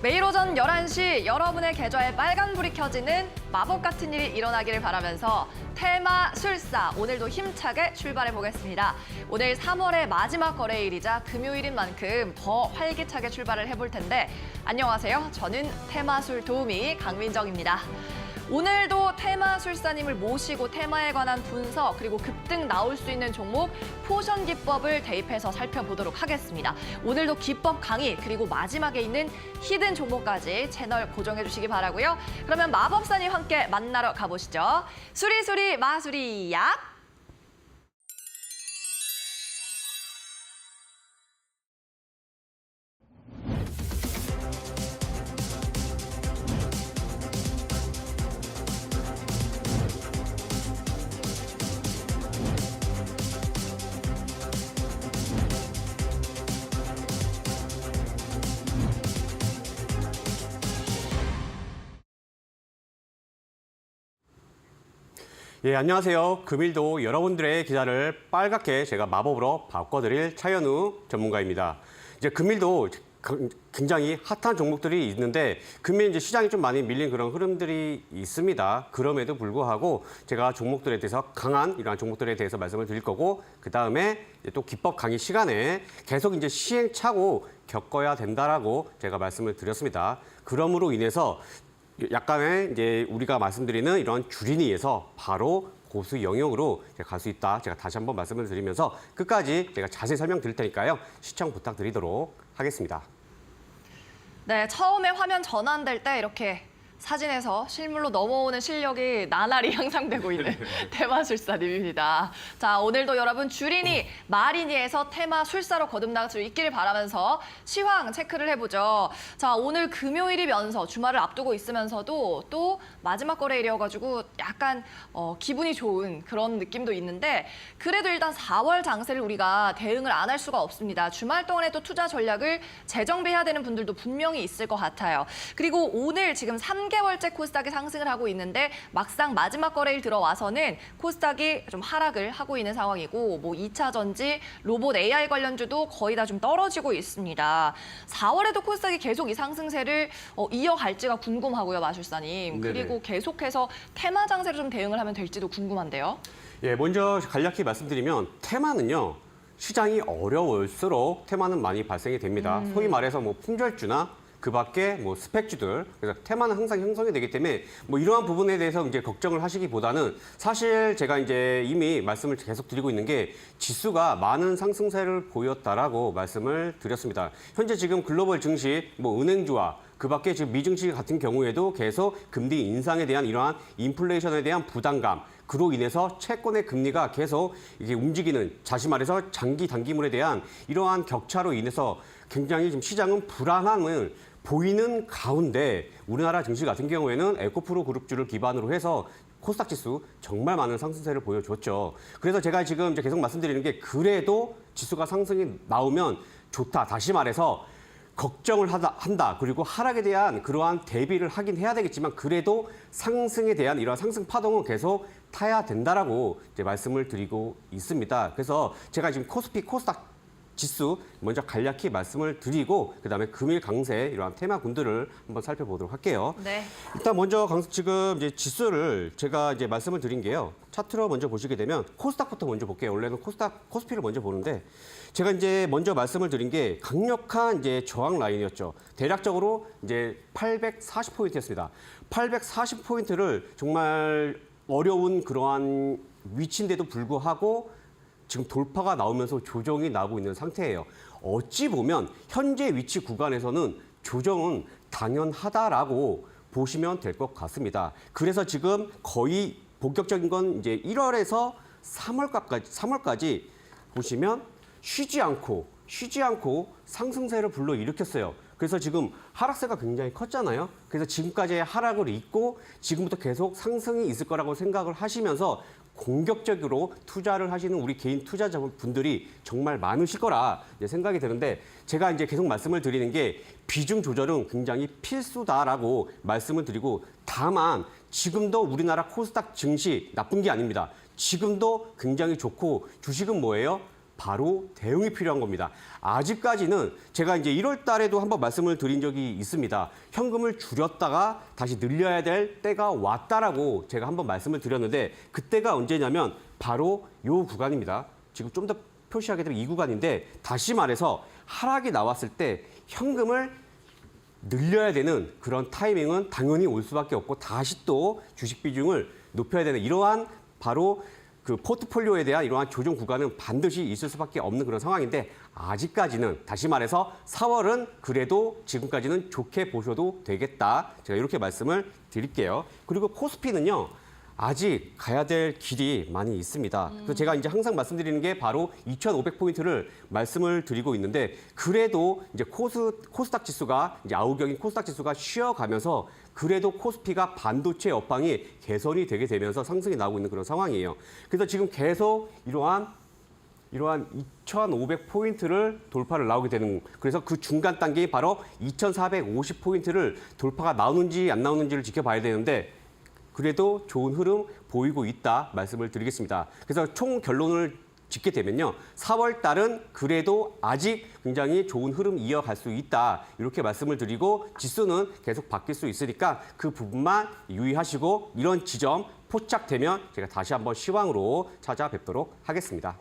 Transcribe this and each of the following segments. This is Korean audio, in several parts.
매일 오전 11시 여러분의 계좌에 빨간불이 켜지는 마법 같은 일이 일어나기를 바라면서 테마술사 오늘도 힘차게 출발해 보겠습니다. 오늘 3월의 마지막 거래일이자 금요일인 만큼 더 활기차게 출발을 해볼 텐데 안녕하세요. 저는 테마술 도우미 강민정입니다. 오늘도 테마술사님을 모시고 테마에 관한 분석 그리고 급등 나올 수 있는 종목 포션 기법을 대입해서 살펴보도록 하겠습니다. 오늘도 기법 강의 그리고 마지막에 있는 히든 종목까지 채널 고정해 주시기 바라고요. 그러면 마법사님 함께 만나러 가보시죠. 수리수리 마수리 약! 예, 안녕하세요. 금일도 여러분들의 기사를 빨갛게 제가 마법으로 바꿔드릴 차현우 전문가입니다. 이제 금일도 굉장히 핫한 종목들이 있는데 금일 이제 시장이 좀 많이 밀린 그런 흐름들이 있습니다. 그럼에도 불구하고 제가 종목들에 대해서 강한 이러한 종목들에 대해서 말씀을 드릴 거고 그 다음에 또 기법 강의 시간에 계속 이제 시행착오 겪어야 된다라고 제가 말씀을 드렸습니다. 그러므로 인해서 약간의 이제 우리가 말씀드리는 이런 주린이에서 바로 고수 영역으로 갈 수 있다. 제가 다시 한번 말씀을 드리면서 끝까지 제가 자세히 설명드릴 테니까요. 시청 부탁드리도록 하겠습니다. 네, 처음에 화면 전환될 때 이렇게 사진에서 실물로 넘어오는 실력이 나날이 향상되고 있는 테마술사님입니다. 자, 오늘도 여러분 주린이, 마린이에서 테마술사로 거듭날 수 있기를 바라면서 시황 체크를 해보죠. 자, 오늘 금요일이면서 주말을 앞두고 있으면서도 또 마지막 거래일이어가지고 약간 기분이 좋은 그런 느낌도 있는데 그래도 일단 4월 장세를 우리가 대응을 안 할 수가 없습니다. 주말 동안에 또 투자 전략을 재정비해야 되는 분들도 분명히 있을 것 같아요. 그리고 오늘 지금 3개월째 코스닥이 상승을 하고 있는데 막상 마지막 거래일 들어와서는 코스닥이 좀 하락을 하고 있는 상황이고 뭐 2차 전지, 로봇 AI 관련주도 거의 다 좀 떨어지고 있습니다. 4월에도 코스닥이 계속 이 상승세를 이어갈지가 궁금하고요, 마술사님. 네네. 그리고 계속해서 테마 장세로 좀 대응을 하면 될지도 궁금한데요. 예, 먼저 간략히 말씀드리면 테마는요. 시장이 어려울수록 테마는 많이 발생이 됩니다. 소위 말해서 뭐 품절주나 그 밖에 뭐 스펙주들, 그래서 테마는 항상 형성이 되기 때문에 뭐 이러한 부분에 대해서 이제 걱정을 하시기보다는 사실 제가 이제 이미 말씀을 계속 드리고 있는 게 지수가 많은 상승세를 보였다라고 말씀을 드렸습니다. 현재 지금 글로벌 증시, 뭐 은행주와 그 밖에 지금 미증시 같은 경우에도 계속 금리 인상에 대한 이러한 인플레이션에 대한 부담감, 그로 인해서 채권의 금리가 계속 이게 움직이는, 다시 말해서 장기 단기물에 대한 이러한 격차로 인해서 굉장히 지금 시장은 불안함을 보이는 가운데 우리나라 증시 같은 경우에는 에코프로 그룹주를 기반으로 해서 코스닥 지수 정말 많은 상승세를 보여줬죠. 그래서 제가 지금 이제 계속 말씀드리는 게 그래도 지수가 상승이 나오면 좋다. 다시 말해서 걱정을 한다. 그리고 하락에 대한 그러한 대비를 하긴 해야 되겠지만 그래도 상승에 대한 이러한 상승 파동은 계속 타야 된다라고 이제 말씀을 드리고 있습니다. 그래서 제가 지금 코스피, 코스닥 지수 먼저 간략히 말씀을 드리고 그다음에 금일 강세 이러한 테마군들을 한번 살펴보도록 할게요. 네. 일단 먼저 지금 이제 지수를 제가 이제 말씀을 드린 게요. 차트로 먼저 보시게 되면 코스닥부터 먼저 볼게요. 원래는 코스피를 먼저 보는데 제가 이제 먼저 말씀을 드린 게 강력한 이제 저항 라인이었죠. 대략적으로 이제 840포인트였습니다. 840포인트를 정말 어려운 그러한 위치인데도 불구하고 지금 돌파가 나오면서 조정이 나오고 있는 상태예요. 어찌 보면 현재 위치 구간에서는 조정은 당연하다라고 보시면 될 것 같습니다. 그래서 지금 거의 본격적인 건 이제 1월에서 3월까지 보시면 쉬지 않고 상승세를 불러일으켰어요. 그래서 지금 하락세가 굉장히 컸잖아요. 그래서 지금까지의 하락을 잇고 지금부터 계속 상승이 있을 거라고 생각을 하시면서 공격적으로 투자를 하시는 우리 개인 투자자분들이 정말 많으실 거라 생각이 드는데 제가 이제 계속 말씀을 드리는 게 비중 조절은 굉장히 필수다라고 말씀을 드리고 다만 지금도 우리나라 코스닥 증시 나쁜 게 아닙니다. 지금도 굉장히 좋고 주식은 뭐예요? 바로 대응이 필요한 겁니다. 아직까지는 제가 이제 1월 달에도 한번 말씀을 드린 적이 있습니다. 현금을 줄였다가 다시 늘려야 될 때가 왔다라고 제가 한번 말씀을 드렸는데 그때가 언제냐면 바로 이 구간입니다. 지금 좀 더 표시하게 되면 이 구간인데 다시 말해서 하락이 나왔을 때 현금을 늘려야 되는 그런 타이밍은 당연히 올 수밖에 없고 다시 또 주식 비중을 높여야 되는 이러한 바로 그 포트폴리오에 대한 이러한 조정 구간은 반드시 있을 수밖에 없는 그런 상황인데 아직까지는 다시 말해서 4월은 그래도 지금까지는 좋게 보셔도 되겠다. 제가 이렇게 말씀을 드릴게요. 그리고 코스피는요. 아직 가야 될 길이 많이 있습니다. 그래서 제가 이제 항상 말씀드리는 게 바로 2,500포인트를 말씀을 드리고 있는데 그래도 이제 코스닥 지수가 이제 아우경인 코스닥 지수가 쉬어가면서 그래도 코스피가 반도체 업황이 개선이 되게 되면서 상승이 나오고 있는 그런 상황이에요. 그래서 지금 계속 이러한 2,500포인트를 돌파를 나오게 되는 그래서 그 중간 단계에 바로 2,450포인트를 돌파가 나오는지 안 나오는지를 지켜봐야 되는데 그래도 좋은 흐름 보이고 있다 말씀을 드리겠습니다. 그래서 총 결론을 짓게 되면요. 4월 달은 그래도 아직 굉장히 좋은 흐름 이어갈 수 있다. 이렇게 말씀을 드리고 지수는 계속 바뀔 수 있으니까 그 부분만 유의하시고 이런 지점 포착되면 제가 다시 한번 시황으로 찾아뵙도록 하겠습니다.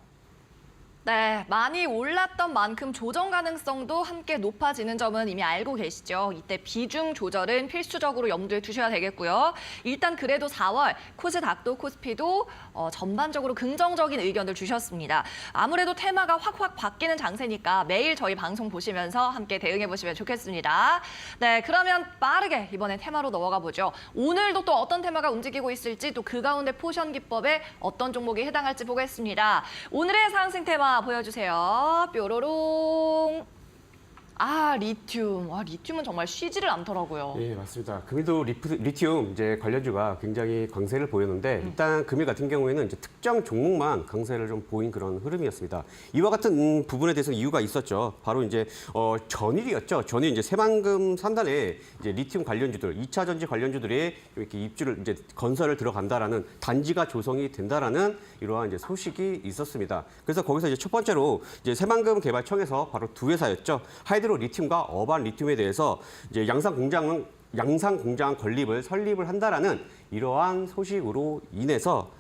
네, 많이 올랐던 만큼 조정 가능성도 함께 높아지는 점은 이미 알고 계시죠. 이때 비중 조절은 필수적으로 염두에 두셔야 되겠고요. 일단 그래도 4월 코스닥도 코스피도 전반적으로 긍정적인 의견을 주셨습니다. 아무래도 테마가 확확 바뀌는 장세니까 매일 저희 방송 보시면서 함께 대응해 보시면 좋겠습니다. 네, 그러면 빠르게 이번에 테마로 넘어가 보죠. 오늘도 또 어떤 테마가 움직이고 있을지 또 그 가운데 포션 기법에 어떤 종목이 해당할지 보겠습니다. 오늘의 상승 테마 보여주세요. 뾰로롱. 리튬. 리튬은 정말 쉬지를 않더라고요. 예, 맞습니다. 금일도 리튬 이제 관련주가 굉장히 강세를 보였는데 일단 금일 같은 경우에는 이제 특정 종목만 강세를 좀 보인 그런 흐름이었습니다. 이와 같은 부분에 대해서 이유가 있었죠. 바로 이제 전일이었죠. 전일 이제 새만금 산단에 이제 리튬 관련주들, 2차 전지 관련주들이 이렇게 입주를 이제 건설을 들어간다라는 단지가 조성이 된다라는 이러한 이제 소식이 있었습니다. 그래서 거기서 이제 첫 번째로 이제 새만금 개발청에서 바로 두 회사였죠. 하이드로 리튬과 어반 리튬에 대해서 이제 양산 공장 건립을 설립을 한다라는 이러한 소식으로 인해서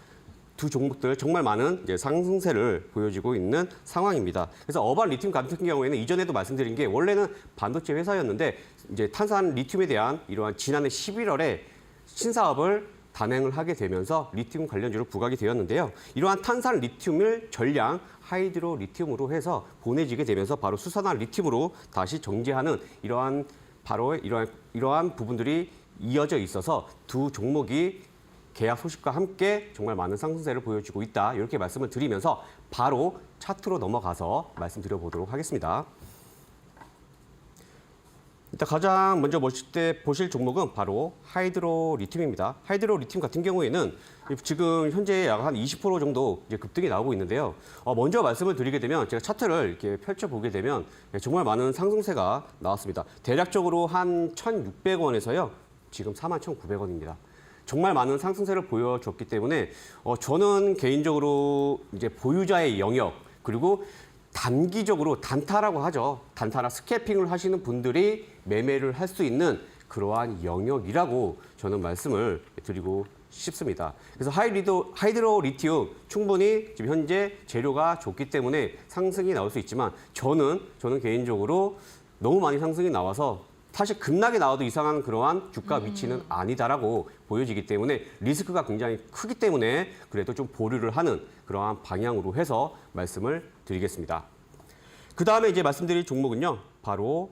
두 종목들 정말 많은 이제 상승세를 보여주고 있는 상황입니다. 그래서 어반 리튬 같은 경우에는 이전에도 말씀드린 게 원래는 반도체 회사였는데 이제 탄산 리튬에 대한 이러한 지난해 11월에 신사업을 단행을 하게 되면서 리튬 관련주로 부각이 되었는데요. 이러한 탄산 리튬을 전량 하이드로 리튬으로 해서 보내지게 되면서 바로 수산화 리튬으로 다시 정제하는 이러한 부분들이 이어져 있어서 두 종목이 계약 소식과 함께 정말 많은 상승세를 보여주고 있다. 이렇게 말씀을 드리면서 바로 차트로 넘어가서 말씀드려보도록 하겠습니다. 일단 가장 먼저 보실 종목은 바로 하이드로 리튬입니다. 하이드로 리튬 같은 경우에는 지금 현재 약 한 20% 정도 이제 급등이 나오고 있는데요. 먼저 말씀을 드리게 되면 제가 차트를 이렇게 펼쳐보게 되면 정말 많은 상승세가 나왔습니다. 대략적으로 한 1,600원에서요. 지금 41,900원입니다. 정말 많은 상승세를 보여줬기 때문에 저는 개인적으로 이제 보유자의 영역 그리고 단기적으로 단타라고 하죠. 단타나 스캐핑을 하시는 분들이 매매를 할 수 있는 그러한 영역이라고 저는 말씀을 드리고 싶습니다. 그래서 하이드로 리튬 충분히 지금 현재 재료가 좋기 때문에 상승이 나올 수 있지만 저는 개인적으로 너무 많이 상승이 나와서 사실 급락이 나와도 이상한 그러한 주가 위치는 아니다라고 보여지기 때문에 리스크가 굉장히 크기 때문에 그래도 좀 보류를 하는 그러한 방향으로 해서 말씀을 드리겠습니다. 그 다음에 이제 말씀드릴 종목은요, 바로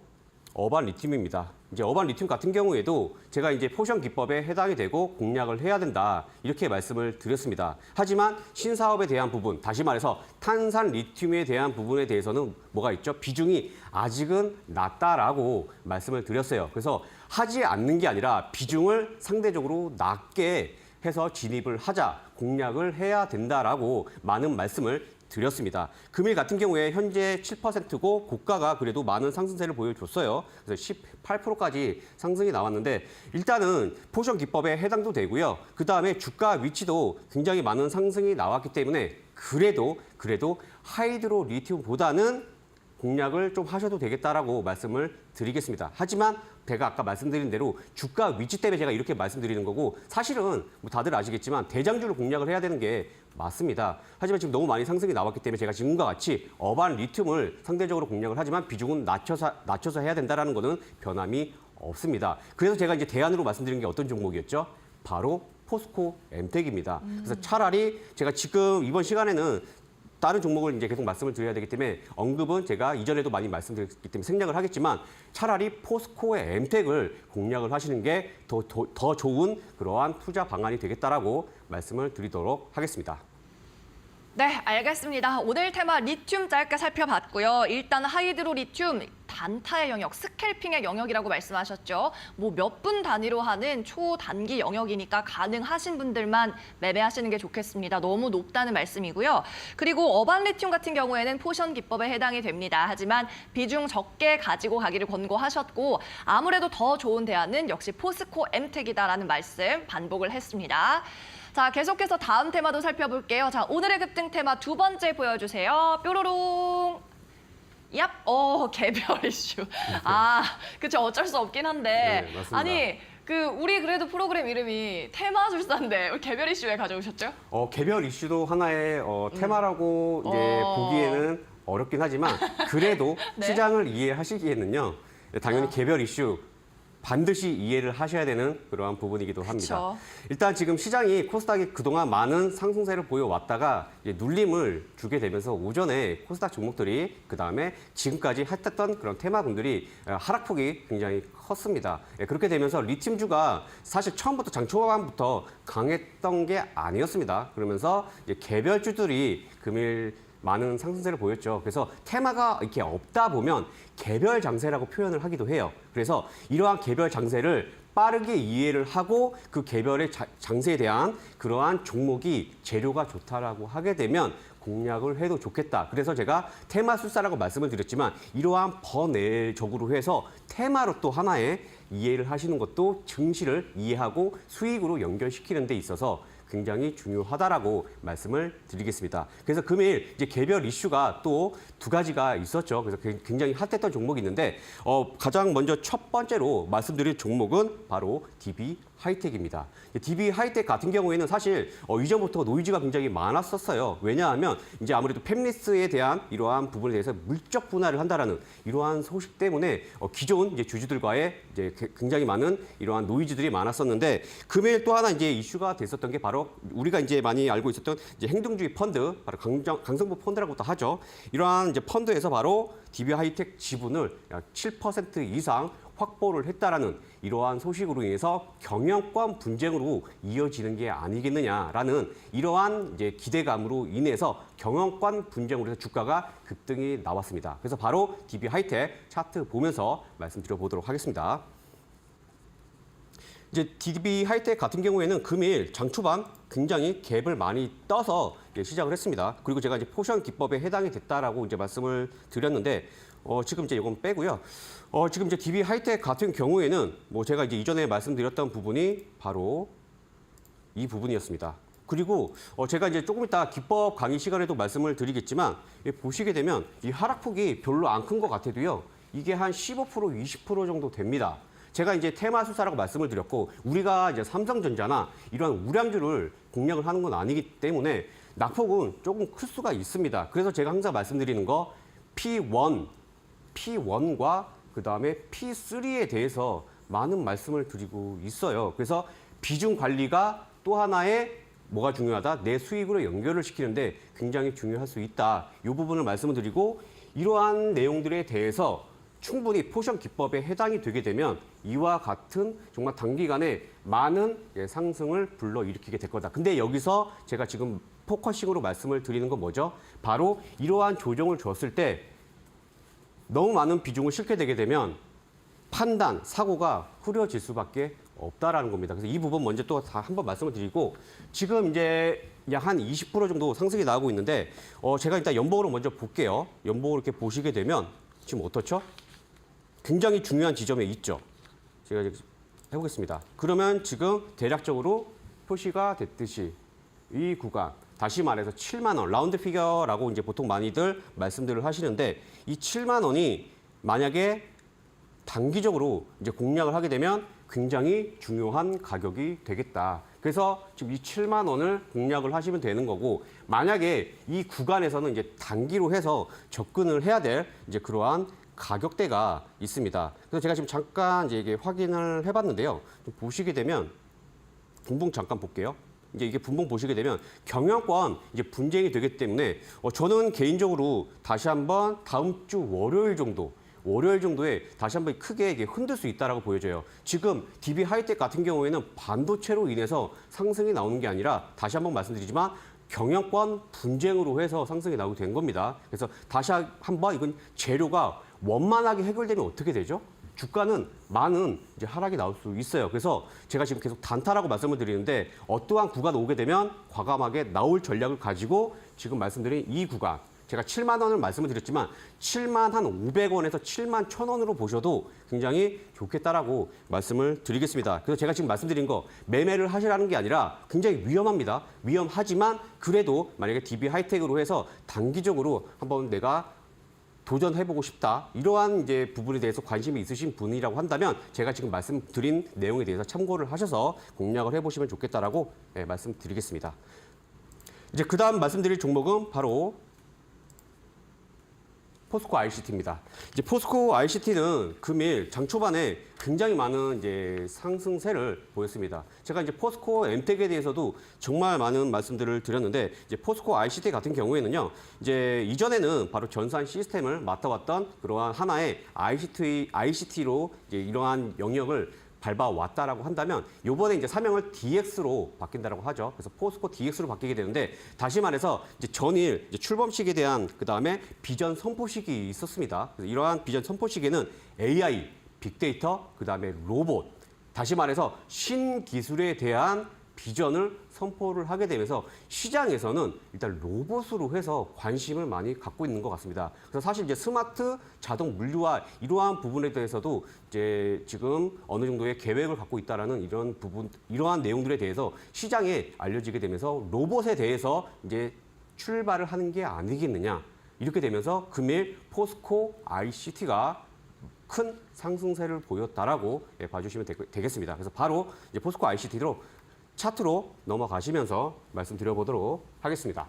어반 리튬입니다. 이제 어반 리튬 같은 경우에도 제가 이제 포션 기법에 해당이 되고 공략을 해야 된다 이렇게 말씀을 드렸습니다. 하지만 신사업에 대한 부분, 다시 말해서 탄산 리튬에 대한 부분에 대해서는 뭐가 있죠? 비중이 아직은 낮다라고 말씀을 드렸어요. 그래서 하지 않는 게 아니라 비중을 상대적으로 낮게 해서 진입을 하자, 공략을 해야 된다라고 많은 말씀을 드렸습니다. 금일 같은 경우에 현재 7%고 고가가 그래도 많은 상승세를 보여줬어요. 그래서 18%까지 상승이 나왔는데 일단은 포션 기법에 해당도 되고요. 그다음에 주가 위치도 굉장히 많은 상승이 나왔기 때문에 그래도 하이드로 리튬보다는 공략을 좀 하셔도 되겠다라고 말씀을 드리겠습니다. 하지만 제가 아까 말씀드린 대로 주가 위치 때문에 제가 이렇게 말씀드리는 거고 사실은 뭐 다들 아시겠지만 대장주를 공략을 해야 되는 게 맞습니다. 하지만 지금 너무 많이 상승이 나왔기 때문에 제가 지금과 같이 어반 리튬을 상대적으로 공략을 하지만 비중은 낮춰서 해야 된다는 거는 변함이 없습니다. 그래서 제가 이제 대안으로 말씀드린 게 어떤 종목이었죠? 바로 포스코 엠텍입니다. 그래서 차라리 제가 지금 이번 시간에는 다른 종목을 이제 계속 말씀을 드려야 되기 때문에 언급은 제가 이전에도 많이 말씀드렸기 때문에 생략을 하겠지만 차라리 포스코의 엠텍을 공략을 하시는 게 더 좋은 그러한 투자 방안이 되겠다라고 말씀을 드리도록 하겠습니다. 네, 알겠습니다. 오늘 테마 리튬 짧게 살펴봤고요. 일단 하이드로 리튬 단타의 영역, 스캘핑의 영역이라고 말씀하셨죠. 뭐 몇 분 단위로 하는 초단기 영역이니까 가능하신 분들만 매매하시는 게 좋겠습니다. 너무 높다는 말씀이고요. 그리고 어반 리튬 같은 경우에는 포션 기법에 해당이 됩니다. 하지만 비중 적게 가지고 가기를 권고하셨고 아무래도 더 좋은 대안은 역시 포스코 엠텍이다라는 말씀 반복을 했습니다. 자, 계속해서 다음 테마도 살펴볼게요. 자, 오늘의 급등 테마 두 번째 보여주세요. 뾰로롱. 얍, 개별 이슈. 아, 그쵸. 어쩔 수 없긴 한데. 네, 맞습니다. 아니, 우리 그래도 프로그램 이름이 테마술사인데 개별 이슈 왜 가져오셨죠? 개별 이슈도 하나의 테마라고 이제 보기에는 어렵긴 하지만 그래도 네. 시장을 이해하시기에는요. 당연히 개별 이슈 반드시 이해를 하셔야 되는 그러한 부분이기도 합니다. 그쵸. 일단 지금 시장이 코스닥이 그동안 많은 상승세를 보여왔다가 이제 눌림을 주게 되면서 오전에 코스닥 종목들이 그다음에 지금까지 핫했던 그런 테마군들이 하락폭이 굉장히 컸습니다. 그렇게 되면서 리튬주가 사실 처음부터 장 초반부터 강했던 게 아니었습니다. 그러면서 이제 개별주들이 금일 많은 상승세를 보였죠. 그래서 테마가 이렇게 없다 보면 개별 장세라고 표현을 하기도 해요. 그래서 이러한 개별 장세를 빠르게 이해를 하고 그 개별의 장세에 대한 그러한 종목이 재료가 좋다라고 하게 되면 공략을 해도 좋겠다. 그래서 제가 테마술사라고 말씀을 드렸지만 이러한 번외적으로 해서 테마로 또 하나의 이해를 하시는 것도 증시를 이해하고 수익으로 연결시키는 데 있어서 굉장히 중요하다라고 말씀을 드리겠습니다. 그래서 금일 이제 개별 이슈가 또 두 가지가 있었죠. 그래서 굉장히 핫했던 종목이 있는데 가장 먼저 첫 번째로 말씀드릴 종목은 바로 DB 하이텍입니다. DB 하이텍 같은 경우에는 사실 이전부터 노이즈가 굉장히 많았었어요. 왜냐하면 이제 아무래도 팹리스에 대한 이러한 부분에 대해서 물적 분할을 한다라는 이러한 소식 때문에 기존 이제 주주들과의 이제 굉장히 많은 이러한 노이즈들이 많았었는데 금일 또 하나 이제 이슈가 됐었던 게 바로 우리가 이제 많이 알고 있었던 이제 행동주의 펀드, 바로 강성부 펀드라고도 하죠. 이러한 이제 펀드에서 바로 DB 하이텍 지분을 약 7% 이상 확보를 했다라는 이러한 소식으로 인해서 경영권 분쟁으로 이어지는 게 아니겠느냐라는 이러한 이제 기대감으로 인해서 경영권 분쟁으로 해서 주가가 급등이 나왔습니다. 그래서 바로 DB 하이텍 차트 보면서 말씀드려 보도록 하겠습니다. 이제 DB 하이텍 같은 경우에는 금일 장 초반 굉장히 갭을 많이 떠서 시작을 했습니다. 그리고 제가 이제 포션 기법에 해당이 됐다라고 이제 말씀을 드렸는데 지금 이제 이건 빼고요. 지금 이제 DB 하이텍 같은 경우에는 뭐 제가 이제 이전에 말씀드렸던 부분이 바로 이 부분이었습니다. 그리고 제가 이제 조금 이따 기법 강의 시간에도 말씀을 드리겠지만 보시게 되면 이 하락폭이 별로 안 큰 것 같아도요. 이게 한 15% 20% 정도 됩니다. 제가 이제 테마술사라고 말씀을 드렸고 우리가 이제 삼성전자나 이런 우량주를 공략을 하는 건 아니기 때문에 낙폭은 조금 클 수가 있습니다. 그래서 제가 항상 말씀드리는 거 P1과 그다음에 P3에 대해서 많은 말씀을 드리고 있어요. 그래서 비중 관리가 또 하나의 뭐가 중요하다? 내 수익으로 연결을 시키는데 굉장히 중요할 수 있다. 이 부분을 말씀을 드리고 이러한 내용들에 대해서 충분히 포션 기법에 해당이 되게 되면 이와 같은 정말 단기간에 많은 상승을 불러일으키게 될 거다. 근데 여기서 제가 지금 포커싱으로 말씀을 드리는 건 뭐죠? 바로 이러한 조정을 줬을 때 너무 많은 비중을 싣게 되게 되면 판단, 사고가 흐려질 수밖에 없다라는 겁니다. 그래서 이 부분 먼저 또 다 한번 말씀을 드리고 지금 이제 약 한 20% 정도 상승이 나오고 있는데 제가 일단 연봉으로 먼저 볼게요. 연봉을 이렇게 보시게 되면 지금 어떻죠? 굉장히 중요한 지점에 있죠. 제가 이제 해보겠습니다. 그러면 지금 대략적으로 표시가 됐듯이 이 구간 다시 말해서 7만 원 라운드 피겨라고 이제 보통 많이들 말씀들을 하시는데 이 7만 원이 만약에 단기적으로 이제 공략을 하게 되면 굉장히 중요한 가격이 되겠다. 그래서 지금 이 7만 원을 공략을 하시면 되는 거고 만약에 이 구간에서는 이제 단기로 해서 접근을 해야 될 이제 그러한 가격대가 있습니다. 그래서 제가 지금 잠깐 이제 이게 확인을 해봤는데요. 좀 보시게 되면 분봉 잠깐 볼게요. 이제 이게 분봉 보시게 되면 경영권 이제 분쟁이 되기 때문에 저는 개인적으로 다시 한번 다음 주 월요일 정도에 다시 한번 크게 이게 흔들 수 있다라고 보여져요. 지금 DB 하이텍 같은 경우에는 반도체로 인해서 상승이 나오는 게 아니라 다시 한번 말씀드리지만 경영권 분쟁으로 해서 상승이 나오게 된 겁니다. 그래서 다시 한번 이건 재료가 원만하게 해결되면 어떻게 되죠? 주가는 많은 이제 하락이 나올 수 있어요. 그래서 제가 지금 계속 단타라고 말씀을 드리는데 어떠한 구간 오게 되면 과감하게 나올 전략을 가지고 지금 말씀드린 이 구간 제가 7만 원을 말씀을 드렸지만 7만 한 500원에서 7만 1,000원으로 보셔도 굉장히 좋겠다라고 말씀을 드리겠습니다. 그래서 제가 지금 말씀드린 거 매매를 하시라는 게 아니라 굉장히 위험합니다. 위험하지만 그래도 만약에 DB 하이텍으로 해서 단기적으로 한번 내가 도전해보고 싶다. 이러한 이제 부분에 대해서 관심이 있으신 분이라고 한다면 제가 지금 말씀드린 내용에 대해서 참고를 하셔서 공략을 해보시면 좋겠다라고 말씀드리겠습니다. 이제 그 다음 말씀드릴 종목은 바로 포스코 ICT입니다. 이제 포스코 ICT는 금일 장 초반에 굉장히 많은 이제 상승세를 보였습니다. 제가 이제 포스코 엠텍에 대해서도 정말 많은 말씀들을 드렸는데 이제 포스코 ICT 같은 경우에는요. 이제 이전에는 바로 전산 시스템을 맡아왔던 그러한 하나의 ICT로 이제 이러한 영역을 밟아왔다라고 한다면 이번에 이제 사명을 DX로 바뀐다라고 하죠. 그래서 포스코 DX로 바뀌게 되는데 다시 말해서 이제 전일 이제 출범식에 대한 그 다음에 비전 선포식이 있었습니다. 그래서 이러한 비전 선포식에는 AI, 빅데이터, 그 다음에 로봇, 다시 말해서 신기술에 대한 비전을 선포를 하게 되면서 시장에서는 일단 로봇으로 해서 관심을 많이 갖고 있는 것 같습니다. 그래서 사실 이제 스마트 자동 물류와 이러한 부분에 대해서도 이제 지금 어느 정도의 계획을 갖고 있다라는 이런 부분, 이러한 내용들에 대해서 시장에 알려지게 되면서 로봇에 대해서 이제 출발을 하는 게 아니겠느냐. 이렇게 되면서 금일 포스코 ICT가 큰 상승세를 보였다라고 봐주시면 되겠습니다. 그래서 바로 이제 포스코 ICT로 차트로 넘어가시면서 말씀드려보도록 하겠습니다.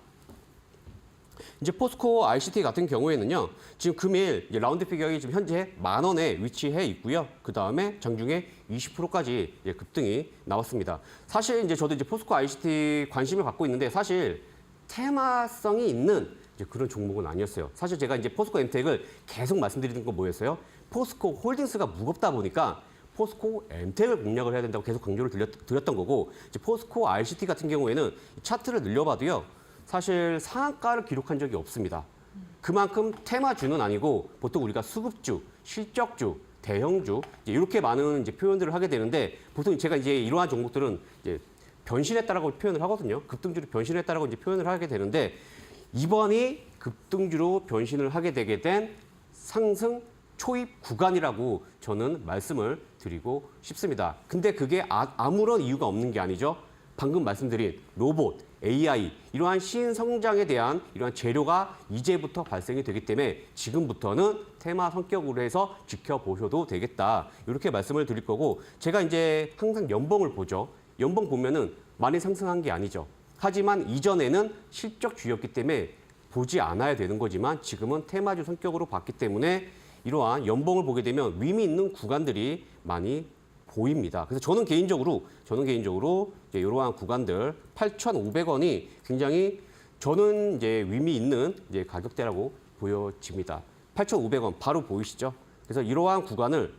이제 포스코 ICT 같은 경우에는요, 지금 금일 이제 라운드 피격이 지금 현재 10,000원에 위치해 있고요. 그 다음에 장중에 20%까지 급등이 나왔습니다. 사실 이제 저도 이제 포스코 ICT 관심을 갖고 있는데 사실 테마성이 있는 이제 그런 종목은 아니었어요. 사실 제가 이제 포스코 엠텍을 계속 말씀드리는 건 뭐였어요? 포스코 홀딩스가 무겁다 보니까 포스코 엠텍을 공략을 해야 된다고 계속 강조를 드렸던 거고 이제 포스코 ICT 같은 경우에는 차트를 늘려봐도요. 사실 상한가를 기록한 적이 없습니다. 그만큼 테마주는 아니고 보통 우리가 수급주, 실적주, 대형주 이렇게 많은 이제 표현들을 하게 되는데 보통 제가 이제 이러한 종목들은 이제 변신했다라고 표현을 하거든요. 급등주로 변신했다라고 이제 표현을 하게 되는데 이번이 급등주로 변신을 하게 되게 된 상승 초입 구간이라고 저는 말씀을 드리고 싶습니다. 근데 그게 아무런 이유가 없는 게 아니죠. 방금 말씀드린 로봇, AI 이러한 신성장에 대한 이러한 재료가 이제부터 발생이 되기 때문에 지금부터는 테마 성격으로 해서 지켜보셔도 되겠다. 이렇게 말씀을 드릴 거고 제가 이제 항상 연봉을 보죠. 연봉 보면은 많이 상승한 게 아니죠. 하지만 이전에는 실적주였기 때문에 보지 않아야 되는 거지만 지금은 테마주 성격으로 봤기 때문에 이러한 연봉을 보게 되면 의미 있는 구간들이 많이 보입니다. 그래서 저는 개인적으로 이제 이러한 구간들 8,500원이 굉장히 저는 이제 의미 있는 이제 가격대라고 보여집니다. 8,500원 바로 보이시죠? 그래서 이러한 구간을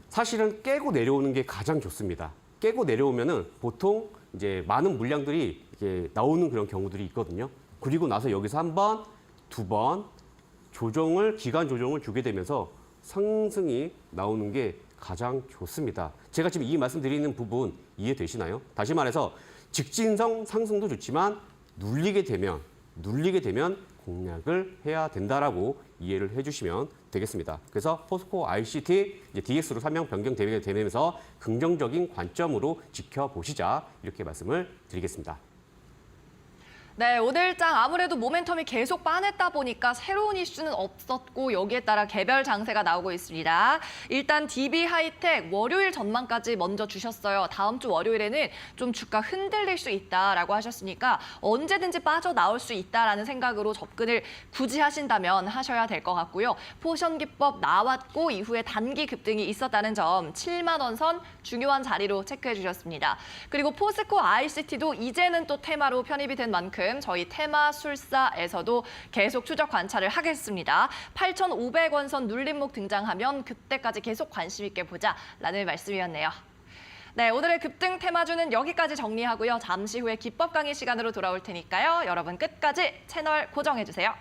사실은 깨고 내려오는 게 가장 좋습니다. 깨고 내려오면은 보통 이제 많은 물량들이 이렇게 나오는 그런 경우들이 있거든요. 그리고 나서 여기서 한 번, 두 번 기간 조정을 주게 되면서 상승이 나오는 게 가장 좋습니다. 제가 지금 이 말씀드리는 부분 이해되시나요? 다시 말해서 직진성 상승도 좋지만 눌리게 되면 공략을 해야 된다라고 이해를 해주시면 되겠습니다. 그래서 포스코 ICT 이제 DX로 사명 변경되게 되면서 긍정적인 관점으로 지켜보시자 이렇게 말씀을 드리겠습니다. 네, 오늘장 아무래도 모멘텀이 계속 빠냈다 보니까 새로운 이슈는 없었고 여기에 따라 개별 장세가 나오고 있습니다. 일단 DB 하이텍 월요일 전망까지 먼저 주셨어요. 다음 주 월요일에는 좀 주가 흔들릴 수 있다라고 하셨으니까 언제든지 빠져나올 수 있다라는 생각으로 접근을 굳이 하신다면 하셔야 될 것 같고요. 포션 기법 나왔고 이후에 단기 급등이 있었다는 점 7만 원 선 중요한 자리로 체크해 주셨습니다. 그리고 포스코 ICT도 이제는 또 테마로 편입이 된 만큼 저희 테마술사에서도 계속 추적 관찰을 하겠습니다. 8,500원 선 눌림목 등장하면 그때까지 계속 관심 있게 보자라는 말씀이었네요. 네, 오늘의 급등 테마주는 여기까지 정리하고요. 잠시 후에 기법 강의 시간으로 돌아올 테니까요. 여러분 끝까지 채널 고정해주세요.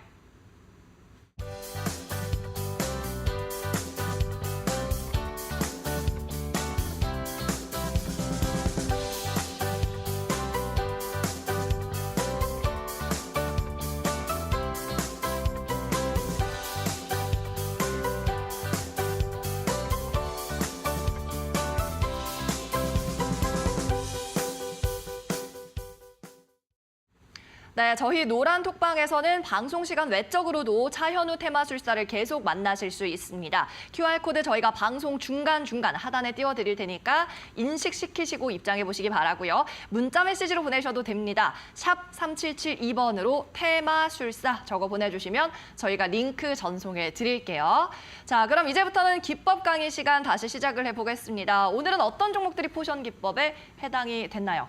네, 저희 노란 톡방에서는 방송 시간 외적으로도 차현우 테마술사를 계속 만나실 수 있습니다. QR코드 저희가 방송 중간중간 하단에 띄워드릴 테니까 인식시키시고 입장해보시기 바라고요. 문자 메시지로 보내셔도 됩니다. 샵 3772번으로 테마술사 적어 보내주시면 저희가 링크 전송해 드릴게요. 자, 그럼 이제부터는 기법 강의 시간 다시 시작을 해보겠습니다. 오늘은 어떤 종목들이 포션 기법에 해당이 됐나요?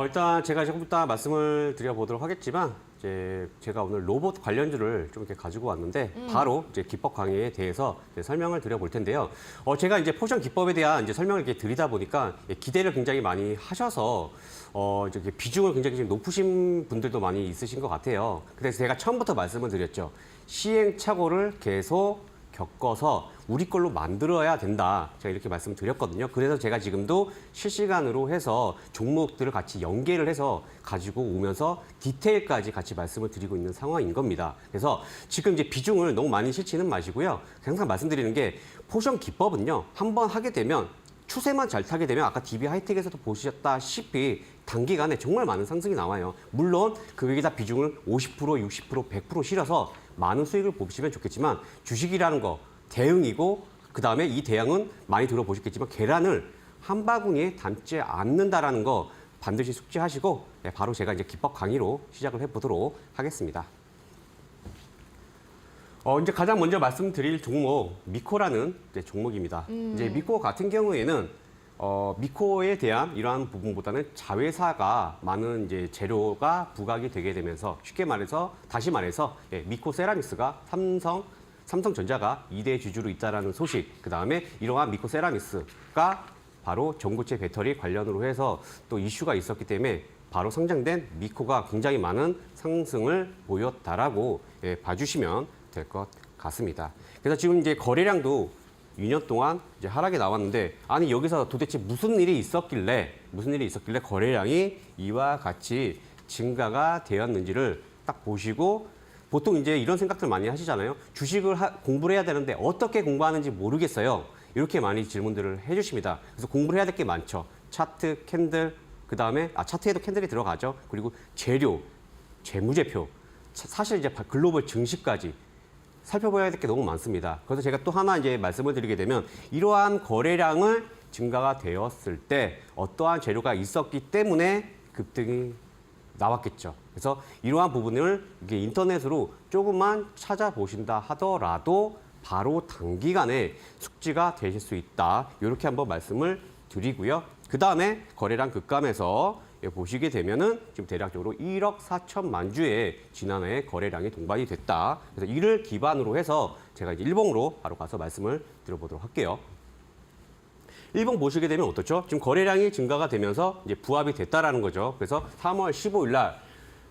일단 제가 조금부터 말씀을 드려보도록 하겠지만 이제 제가 오늘 로봇 관련주를 좀 이렇게 가지고 왔는데 바로 이제 기법 강의에 대해서 이제 설명을 드려볼 텐데요. 제가 이제 포션 기법에 대한 이제 설명을 이렇게 드리다 보니까 기대를 굉장히 많이 하셔서 이제 비중을 굉장히 좀 높으신 분들도 많이 있으신 것 같아요. 그래서 제가 처음부터 말씀을 드렸죠. 시행착오를 계속 겪어서 우리 걸로 만들어야 된다. 제가 이렇게 말씀을 드렸거든요. 그래서 제가 지금도 실시간으로 해서 종목들을 같이 연계를 해서 가지고 오면서 디테일까지 같이 말씀을 드리고 있는 상황인 겁니다. 그래서 지금 이제 비중을 너무 많이 실지는 마시고요. 항상 말씀드리는 게 포션 기법은요. 한번 하게 되면 추세만 잘 타게 되면 아까 DB 하이텍에서도 보셨다시피 단기간에 정말 많은 상승이 나와요. 물론 그게다 비중을 50%, 60%, 100% 실어서 많은 수익을 보시면 좋겠지만 주식이라는 거 대응이고 그다음에 이 대응은 많이 들어보셨겠지만 계란을 한 바구니에 담지 않는다라는 거 반드시 숙지하시고 바로 제가 이제 기법 강의로 시작을 해보도록 하겠습니다. 이제 가장 먼저 말씀드릴 종목 미코라는 이제 종목입니다. 이제 미코 같은 경우에는 미코에 대한 이러한 부분보다는 자회사가 많은 이제 재료가 부각이 되게 되면서 쉽게 말해서 다시 말해서 미코 세라믹스가 삼성전자가 2대 주주로 있다라는 소식. 그 다음에 이러한 미코 세라믹스가 바로 전고체 배터리 관련으로 해서 또 이슈가 있었기 때문에 바로 상장된 미코가 굉장히 많은 상승을 보였다라고 봐주시면 될 것 같습니다. 그래서 지금 이제 거래량도 2년 동안 이제 하락이 나왔는데 아니 여기서 도대체 무슨 일이 있었길래 거래량이 이와 같이 증가가 되었는지를 딱 보시고 보통 이제 이런 생각들 많이 하시잖아요. 주식을 공부를 해야 되는데 어떻게 공부하는지 모르겠어요. 이렇게 많이 질문들을 해주십니다. 그래서 공부를 해야 될 게 많죠. 차트, 캔들, 그 다음에 차트에도 캔들이 들어가죠. 그리고 재료, 재무제표, 사실 이제 글로벌 증시까지 살펴봐야 될 게 너무 많습니다. 그래서 제가 또 하나 이제 말씀을 드리게 되면 이러한 거래량을 증가가 되었을 때 어떠한 재료가 있었기 때문에 급등이 나왔겠죠. 그래서 이러한 부분을 이게 인터넷으로 조금만 찾아보신다 하더라도 바로 단기간에 숙지가 되실 수 있다. 이렇게 한번 말씀을 드리고요. 그 다음에 거래량 급감에서 보시게 되면은 지금 대략적으로 1억 4천만 주의 지난해 거래량이 동반이 됐다. 그래서 이를 기반으로 해서 제가 이제 일봉으로 바로 가서 말씀을 드려보도록 할게요. 일봉 보시게 되면 어떻죠? 지금 거래량이 증가가 되면서 이제 부합이 됐다라는 거죠. 그래서 3월 15일 날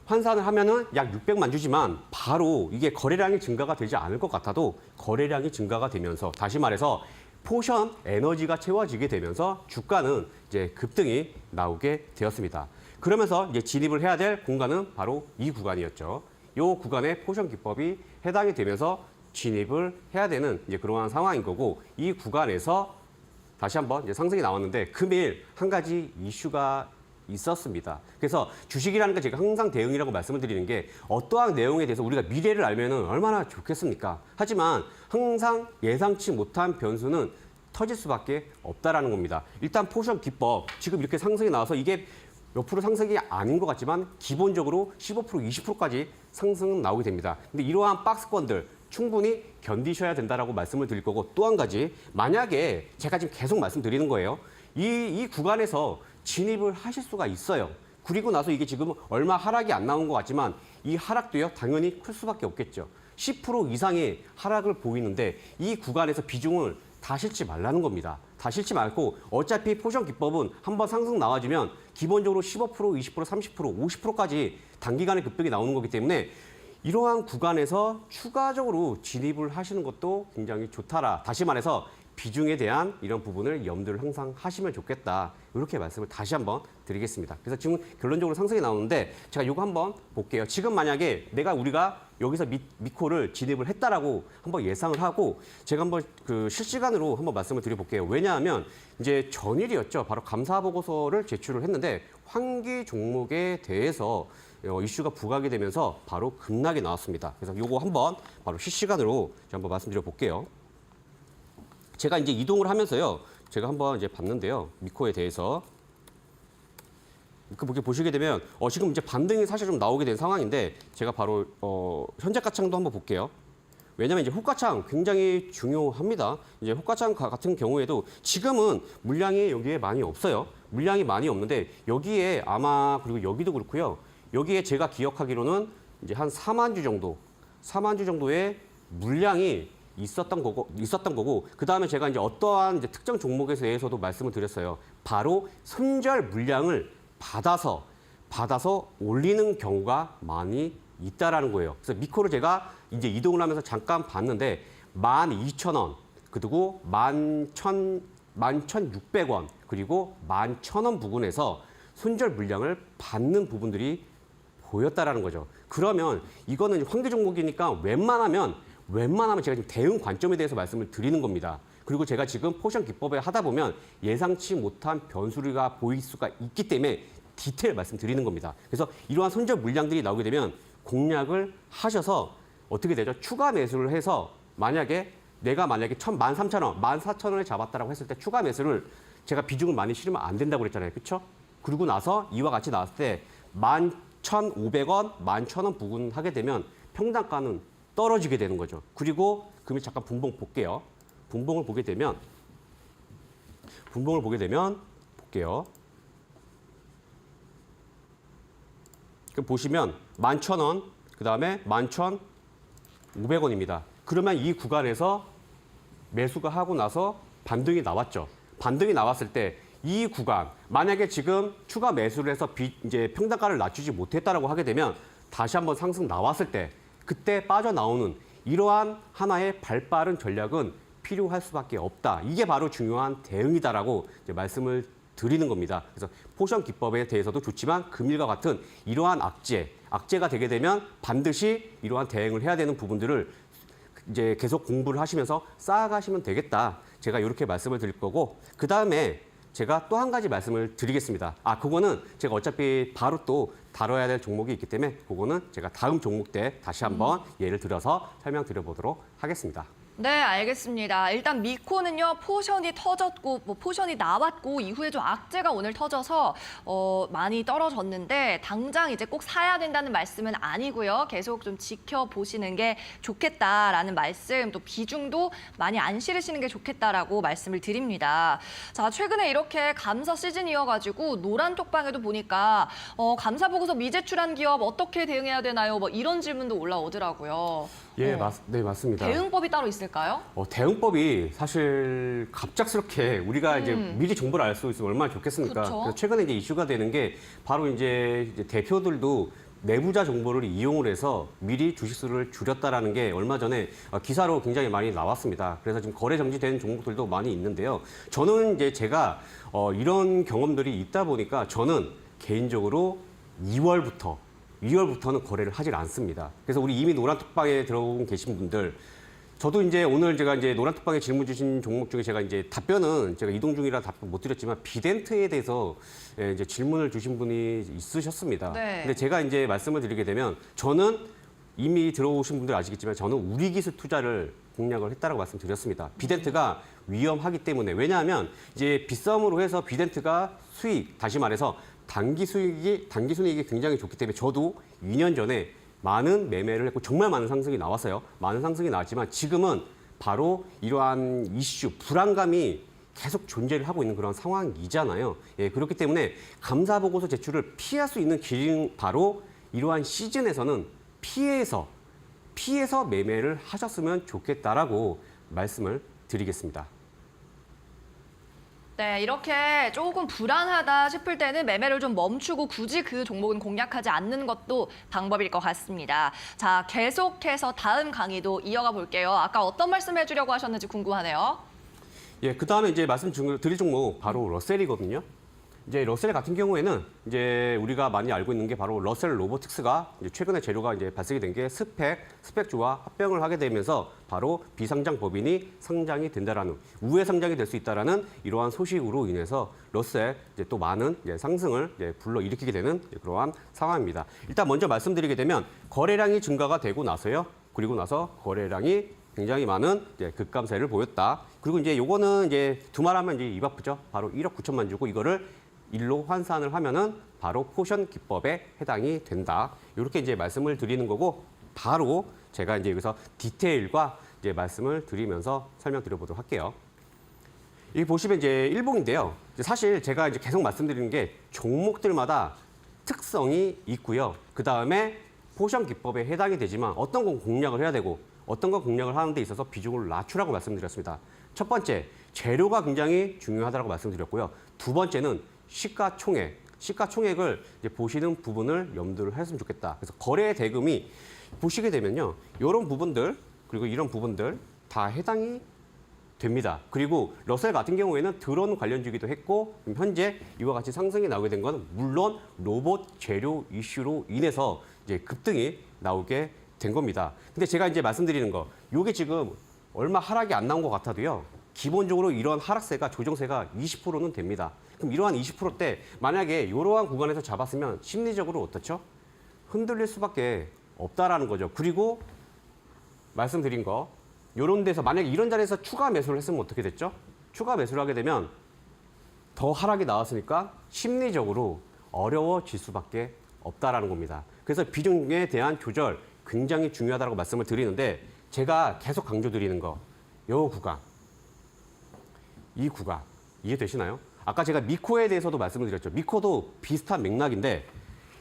환산을 하면은 약 600만 주지만 바로 이게 거래량이 증가가 되지 않을 것 같아도 거래량이 증가가 되면서 다시 말해서 포션 에너지가 채워지게 되면서 주가는 이제 급등이 나오게 되었습니다. 그러면서 이제 진입을 해야 될 공간은 바로 이 구간이었죠. 이 구간에 포션 기법이 해당이 되면서 진입을 해야 되는 이제 그러한 상황인 거고, 이 구간에서 다시 한번 이제 상승이 나왔는데 금일 한 가지 이슈가 있었습니다. 그래서 주식이라는 게 제가 항상 대응이라고 말씀을 드리는 게, 어떠한 내용에 대해서 우리가 미래를 알면 얼마나 좋겠습니까? 하지만 항상 예상치 못한 변수는 터질 수밖에 없다라는 겁니다. 일단 포션 기법 지금 이렇게 상승이 나와서 이게 몇 프로 상승이 아닌 것 같지만 기본적으로 15%, 20%까지 상승은 나오게 됩니다. 근데 이러한 박스권들 충분히 견디셔야 된다라고 말씀을 드릴 거고, 또 한 가지, 만약에 제가 지금 계속 말씀드리는 거예요. 이 구간에서 진입을 하실 수가 있어요. 그리고 나서 이게 지금 얼마 하락이 안 나온 것 같지만 이 하락도요, 당연히 클 수밖에 없겠죠. 10% 이상의 하락을 보이는데 이 구간에서 비중을 다 실지 말라는 겁니다. 다 실지 말고, 어차피 포션 기법은 한번 상승 나와주면 기본적으로 15%, 20%, 30%, 50%까지 단기간에 급등이 나오는 거기 때문에 이러한 구간에서 추가적으로 진입을 하시는 것도 굉장히 좋다라. 다시 말해서 비중에 대한 이런 부분을 염두를 항상 하시면 좋겠다. 이렇게 말씀을 다시 한번 드리겠습니다. 그래서 지금 결론적으로 상승이 나오는데 제가 이거 한번 볼게요. 지금 만약에 우리가 여기서 미코를 진입을 했다라고 한번 예상을 하고, 제가 한번 그 실시간으로 한번 말씀을 드려볼게요. 왜냐하면 이제 전일이었죠. 바로 감사 보고서를 제출을 했는데 환기 종목에 대해서 이슈가 부각이 되면서 바로 급락이 나왔습니다. 그래서 이거 한번 바로 실시간으로 제가 한번 말씀드려 볼게요. 제가 이제 이동을 하면서요, 제가 한번 이제 봤는데요, 미코에 대해서 그렇게 보시게 되면 지금 이제 반등이 사실 좀 나오게 된 상황인데, 제가 바로 현재가창도 한번 볼게요. 왜냐하면 이제 호가창 굉장히 중요합니다. 이제 호가창 같은 경우에도 지금은 물량이 여기에 많이 없어요. 물량이 많이 없는데 여기에 아마, 그리고 여기도 그렇고요. 여기에 제가 기억하기로는 이제 한 4만 주 정도의 물량이 있었던 거고, 그 다음에 제가 이제 어떠한 이제 특정 종목에 대해서도 말씀을 드렸어요. 바로 손절 물량을 받아서 올리는 경우가 많이 있다라는 거예요. 그래서 미코를 제가 이제 이동을 하면서 잠깐 봤는데 12,000원, 그리고 11,600원, 그리고 11,000원 부근에서 손절 물량을 받는 부분들이 보였다라는 거죠. 그러면 이거는 환기 종목이니까 웬만하면 제가 지금 대응 관점에 대해서 말씀을 드리는 겁니다. 그리고 제가 지금 포션 기법에 하다 보면 예상치 못한 변수가 보일 수가 있기 때문에 디테일 말씀드리는 겁니다. 그래서 이러한 손절 물량들이 나오게 되면 공략을 하셔서 어떻게 되죠? 추가 매수를 해서 내가 만약에 13,000원, 14,000원에 잡았다라고 했을 때 추가 매수를 제가 비중을 많이 실으면 안 된다고 그랬잖아요. 그렇죠? 그리고 나서 이와 같이 나왔을 때 11,500원, 11,000원 부근 하게 되면 평단가는 떨어지게 되는 거죠. 그리고 금일 잠깐 분봉 볼게요. 분봉을 보게 되면 볼게요. 보시면 11,000원, 그 다음에 11,500원입니다. 그러면 이 구간에서 매수가 하고 나서 반등이 나왔죠. 반등이 나왔을 때 이 구간, 만약에 지금 추가 매수를 해서 이제 평단가를 낮추지 못했다라고 하게 되면 다시 한번 상승 나왔을 때 그때 빠져나오는 이러한 하나의 발빠른 전략은 필요할 수밖에 없다. 이게 바로 중요한 대응이다라고 이제 말씀을 드리는 겁니다. 그래서 포션 기법에 대해서도 좋지만 금일과 같은 이러한 악재가 되게 되면 반드시 이러한 대응을 해야 되는 부분들을 이제 계속 공부를 하시면서 쌓아가시면 되겠다. 제가 이렇게 말씀을 드릴 거고, 그 다음에 제가 또 한 가지 말씀을 드리겠습니다. 그거는 제가 어차피 바로 또 다뤄야 될 종목이 있기 때문에 그거는 제가 다음 종목 때 다시 한번 예를 들어서 설명드려보도록 하겠습니다. 네, 알겠습니다. 일단 미코는요, 포션이 터졌고, 포션이 나왔고, 이후에 좀 악재가 오늘 터져서 많이 떨어졌는데, 당장 이제 꼭 사야 된다는 말씀은 아니고요. 계속 좀 지켜보시는 게 좋겠다라는 말씀, 또 비중도 많이 안 실으시는 게 좋겠다라고 말씀을 드립니다. 자, 최근에 이렇게 감사 시즌이어가지고, 노란톡방에도 보니까, 감사 보고서 미제출한 기업 어떻게 대응해야 되나요? 이런 질문도 올라오더라고요. 예, 네, 맞습니다. 대응법이 따로 있을까요? 대응법이 사실 갑작스럽게 우리가 이제 미리 정보를 알 수 있으면 얼마나 좋겠습니까? 그쵸. 그래서 최근에 이제 이슈가 되는 게 바로 이제 대표들도 내부자 정보를 이용을 해서 미리 주식수를 줄였다라는 게 얼마 전에 기사로 굉장히 많이 나왔습니다. 그래서 지금 거래 정지된 종목들도 많이 있는데요. 저는 이제 제가 이런 경험들이 있다 보니까 저는 개인적으로 2월부터는 거래를 하질 않습니다. 그래서 우리 이미 노란톡방에 들어온 계신 분들, 저도 이제 오늘 제가 이제 노란톡방에 질문 주신 종목 중에 제가 이제 답변은 제가 이동 중이라 답변 못 드렸지만 비덴트에 대해서 이제 질문을 주신 분이 있으셨습니다. 네. 근데 제가 이제 말씀을 드리게 되면 저는 이미 들어오신 분들 아시겠지만 저는 우리 기술 투자를 공략을 했다라고 말씀드렸습니다. 비덴트가 위험하기 때문에 왜냐하면 이제 빗썸으로 해서 비덴트가 수익 다시 말해서 단기 순이익이 굉장히 좋기 때문에 저도 2년 전에 많은 매매를 했고 정말 많은 상승이 나왔어요. 많은 상승이 나왔지만 지금은 바로 이러한 이슈, 불안감이 계속 존재를 하고 있는 그런 상황이잖아요. 예, 그렇기 때문에 감사보고서 제출을 피할 수 있는 길은 바로 이러한 시즌에서는 피해서 매매를 하셨으면 좋겠다라고 말씀을 드리겠습니다. 네, 이렇게 조금 불안하다 싶을 때는 매매를 좀 멈추고 굳이 그 종목은 공략하지 않는 것도 방법일 것 같습니다. 자, 계속해서 다음 강의도 이어가 볼게요. 아까 어떤 말씀 해주려고 하셨는지 궁금하네요. 예, 그 다음에 이제 드릴 종목 바로 러셀이거든요. 이제 러셀 같은 경우에는 이제 우리가 많이 알고 있는 게 바로 러셀 로보틱스가 이제 최근에 재료가 이제 발생이 된 게 스펙주와 합병을 하게 되면서 바로 비상장 법인이 상장이 된다라는 우회 상장이 될 수 있다라는 이러한 소식으로 인해서 러셀 이제 또 많은 이제 상승을 이제 불러일으키게 되는 그러한 상황입니다. 일단 먼저 말씀드리게 되면 거래량이 증가가 되고 나서요. 그리고 나서 거래량이 굉장히 많은 이제 급감세를 보였다. 그리고 이제 요거는 이제 두말하면 이제 입 아프죠. 바로 1억 9천만 주고 이거를 일로 환산을 하면은 바로 포션 기법에 해당이 된다. 이렇게 이제 말씀을 드리는 거고 바로 제가 이제 여기서 디테일과 이제 말씀을 드리면서 설명드려보도록 할게요. 여기 보시면 이제 일봉인데요. 사실 제가 이제 계속 말씀드리는 게 종목들마다 특성이 있고요. 그 다음에 포션 기법에 해당이 되지만 어떤 건 공략을 해야 되고 어떤 건 공략을 하는 데 있어서 비중을 낮추라고 말씀드렸습니다. 첫 번째, 재료가 굉장히 중요하다고 말씀드렸고요. 두 번째는 시가총액을 이제 보시는 부분을 염두를 했으면 좋겠다. 그래서 거래 대금이 보시게 되면요. 이런 부분들 그리고 이런 부분들 다 해당이 됩니다. 그리고 러셀 같은 경우에는 드론 관련주기도 했고 현재 이와 같이 상승이 나오게 된 건 물론 로봇 재료 이슈로 인해서 이제 급등이 나오게 된 겁니다. 근데 제가 이제 말씀드리는 거, 이게 지금 얼마 하락이 안 나온 것 같아도요. 기본적으로 이런 하락세가 조정세가 20%는 됩니다. 그럼 이러한 20%대 만약에 이러한 구간에서 잡았으면 심리적으로 어떻죠? 흔들릴 수밖에 없다라는 거죠. 그리고 말씀드린 거 이런 데서 만약에 이런 자리에서 추가 매수를 했으면 어떻게 됐죠? 추가 매수를 하게 되면 더 하락이 나왔으니까 심리적으로 어려워질 수밖에 없다라는 겁니다. 그래서 비중에 대한 조절 굉장히 중요하다고 말씀을 드리는데 제가 계속 강조드리는 거, 이 구간 이해되시나요? 아까 제가 미코에 대해서도 말씀을 드렸죠. 미코도 비슷한 맥락인데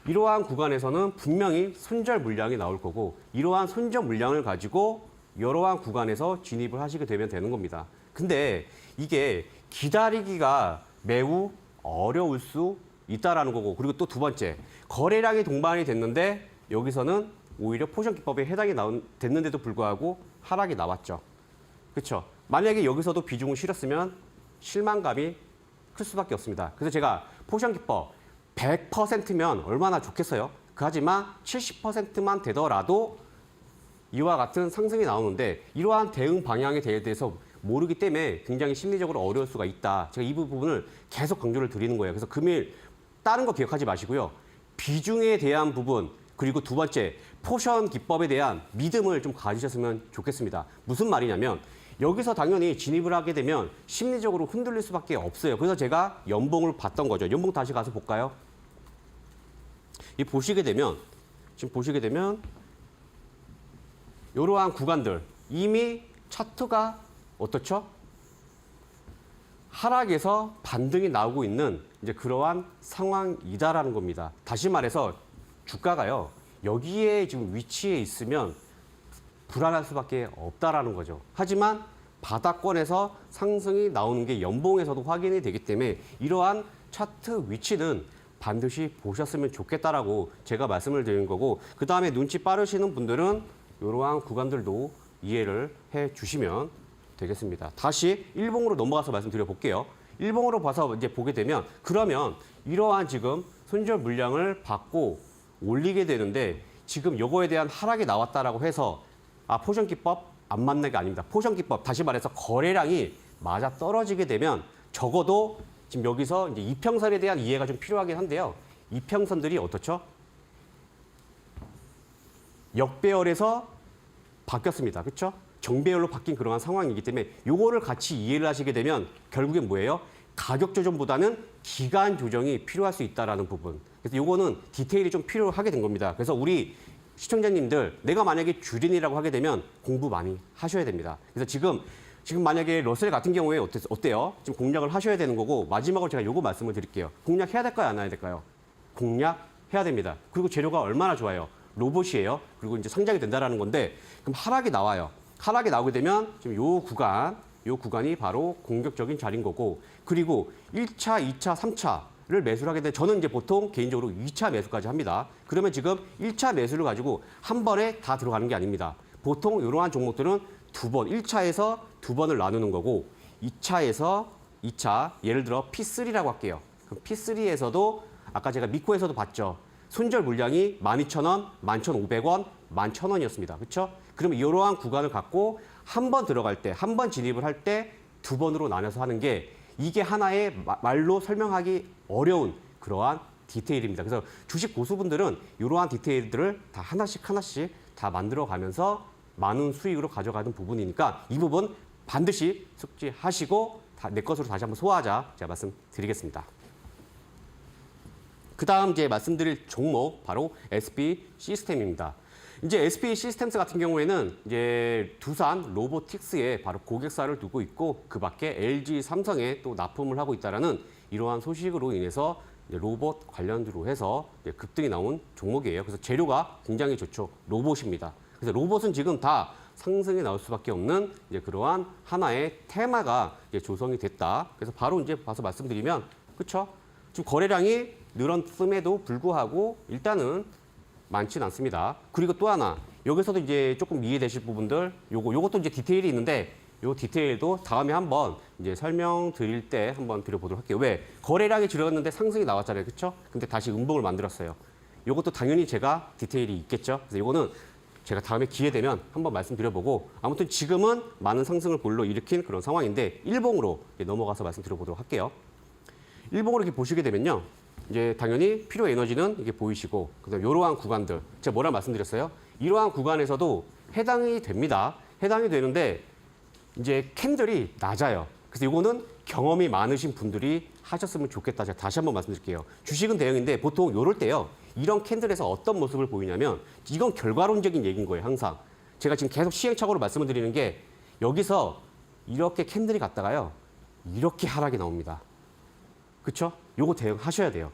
이러한 구간에서는 분명히 손절 물량이 나올 거고 이러한 손절 물량을 가지고 이러한 구간에서 진입을 하시게 되면 되는 겁니다. 근데 이게 기다리기가 매우 어려울 수 있다라는 거고 그리고 또 두 번째, 거래량이 동반이 됐는데 여기서는 오히려 포션 기법에 해당이 됐는데도 불구하고 하락이 나왔죠. 그렇죠? 만약에 여기서도 비중을 실었으면 실망감이 클 수밖에 없습니다. 그래서 제가 포션 기법 100%면 얼마나 좋겠어요? 하지만 70%만 되더라도 이와 같은 상승이 나오는데 이러한 대응 방향에 대해서 모르기 때문에 굉장히 심리적으로 어려울 수가 있다. 제가 이 부분을 계속 강조를 드리는 거예요. 그래서 금일 다른 거 기억하지 마시고요. 비중에 대한 부분 그리고 두 번째 포션 기법에 대한 믿음을 좀 가지셨으면 좋겠습니다. 무슨 말이냐면 여기서 당연히 진입을 하게 되면 심리적으로 흔들릴 수밖에 없어요. 그래서 제가 연봉을 봤던 거죠. 연봉 다시 가서 볼까요? 이 보시게 되면 지금 보시게 되면 이러한 구간들 이미 차트가 어떻죠? 하락에서 반등이 나오고 있는 이제 그러한 상황이다라는 겁니다. 다시 말해서 주가가요. 여기에 지금 위치해 있으면 불안할 수밖에 없다라는 거죠. 하지만 바닥권에서 상승이 나오는 게 연봉에서도 확인이 되기 때문에 이러한 차트 위치는 반드시 보셨으면 좋겠다라고 제가 말씀을 드린 거고, 그 다음에 눈치 빠르시는 분들은 이러한 구간들도 이해를 해 주시면 되겠습니다. 다시 일봉으로 넘어가서 말씀드려 볼게요. 일봉으로 봐서 이제 보게 되면, 그러면 이러한 지금 손절 물량을 받고 올리게 되는데, 지금 요거에 대한 하락이 나왔다라고 해서 포션 기법 안 맞는 게 아닙니다. 포션 기법, 다시 말해서 거래량이 맞아 떨어지게 되면 적어도 지금 여기서 이제 이평선에 대한 이해가 좀 필요하긴 한데요. 이평선들이 어떻죠? 역배열에서 바뀌었습니다. 그렇죠? 정배열로 바뀐 그러한 상황이기 때문에 요거를 같이 이해를 하시게 되면 결국엔 뭐예요? 가격 조정보다는 기간 조정이 필요할 수 있다라는 부분. 그래서 요거는 디테일이 좀 필요하게 된 겁니다. 그래서 우리 시청자님들, 내가 만약에 주린이라고 하게 되면 공부 많이 하셔야 됩니다. 그래서 지금 만약에 러셀 같은 경우에 어때요? 지금 공략을 하셔야 되는 거고, 마지막으로 제가 요거 말씀을 드릴게요. 공략해야 될까요? 안 해야 될까요? 공략해야 됩니다. 그리고 재료가 얼마나 좋아요? 로봇이에요. 그리고 이제 상장이 된다라는 건데, 그럼 하락이 나와요. 하락이 나오게 되면 지금 요 구간이 바로 공격적인 자리인 거고, 그리고 1차, 2차, 3차를 매수를 하게 되면 저는 이제 보통 개인적으로 2차 매수까지 합니다. 그러면 지금 1차 매수를 가지고 한 번에 다 들어가는 게 아닙니다. 보통 이러한 종목들은 두 번, 1차에서 두 번을 나누는 거고, 2차에서 2차, 예를 들어 P3라고 할게요. 그럼 P3에서도 아까 제가 미코에서도 봤죠. 손절 물량이 12,000원, 11,500원, 11,000원이었습니다. 그렇죠? 그러면 이러한 구간을 갖고 한 번 들어갈 때, 한 번 진입을 할 때 두 번으로 나눠서 하는 게, 이게 하나의 말로 설명하기 어려운 그러한 디테일입니다. 그래서 주식 고수분들은 이러한 디테일들을 다 하나씩 다 만들어가면서 많은 수익으로 가져가는 부분이니까 이 부분 반드시 숙지하시고 내 것으로 다시 한번 소화하자, 제가 말씀드리겠습니다. 그 다음 이제 말씀드릴 종목 바로 SP 시스템입니다. 이제 SP 시스템스 같은 경우에는 이제 두산 로보틱스에 바로 고객사를 두고 있고, 그 밖에 LG 삼성에 또 납품을 하고 있다라는 이러한 소식으로 인해서 로봇 관련주로 해서 급등이 나온 종목이에요. 그래서 재료가 굉장히 좋죠. 로봇입니다. 그래서 로봇은 지금 다 상승이 나올 수밖에 없는 이제 그러한 하나의 테마가 이제 조성이 됐다. 그래서 바로 이제 봐서 말씀드리면, 그렇죠? 지금 거래량이 늘었음에도 불구하고 일단은 많지는 않습니다. 그리고 또 하나, 여기서도 이제 조금 이해되실 부분들, 요것도 이제 디테일이 있는데, 요 디테일도 다음에 한번 이제 설명드릴 때 한번 드려보도록 할게요. 왜? 거래량이 줄었는데 상승이 나왔잖아요. 그렇죠? 근데 다시 음봉을 만들었어요. 요것도 당연히 제가 디테일이 있겠죠. 그래서 이거는 제가 다음에 기회 되면 한번 말씀드려보고, 아무튼 지금은 많은 상승을 불러일으킨 그런 상황인데, 일봉으로 넘어가서 말씀드려보도록 할게요. 일봉으로 이렇게 보시게 되면요. 이제 당연히 필요 에너지는 이게 보이시고, 그다음에 이러한 구간들, 제가 뭐라 말씀드렸어요? 이러한 구간에서도 해당이 됩니다. 해당이 되는데 이제 캔들이 낮아요. 그래서 이거는 경험이 많으신 분들이 하셨으면 좋겠다. 제가 다시 한번 말씀드릴게요. 주식은 대형인데 보통 이럴 때요. 이런 캔들에서 어떤 모습을 보이냐면, 이건 결과론적인 얘기인 거예요. 항상. 제가 지금 계속 시행착오로 말씀을 드리는 게, 여기서 이렇게 캔들이 갔다가요. 이렇게 하락이 나옵니다. 그렇죠? 요거 대응하셔야 돼요.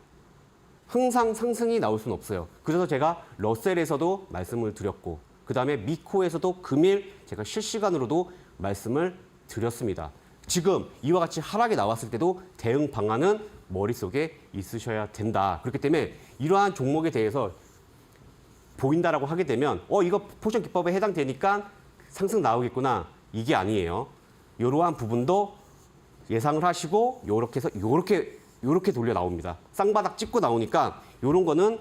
항상 상승이 나올 수는 없어요. 그래서 제가 러셀에서도 말씀을 드렸고, 그다음에 미코에서도 금일 제가 실시간으로도 말씀을 드렸습니다. 지금 이와 같이 하락이 나왔을 때도 대응 방안은 머릿속에 있으셔야 된다. 그렇기 때문에 이러한 종목에 대해서 보인다라고 하게 되면 이거 포션 기법에 해당되니까 상승 나오겠구나. 이게 아니에요. 이러한 부분도 예상을 하시고 요렇게 해서 요렇게 돌려 나옵니다. 쌍바닥 찍고 나오니까 요런 거는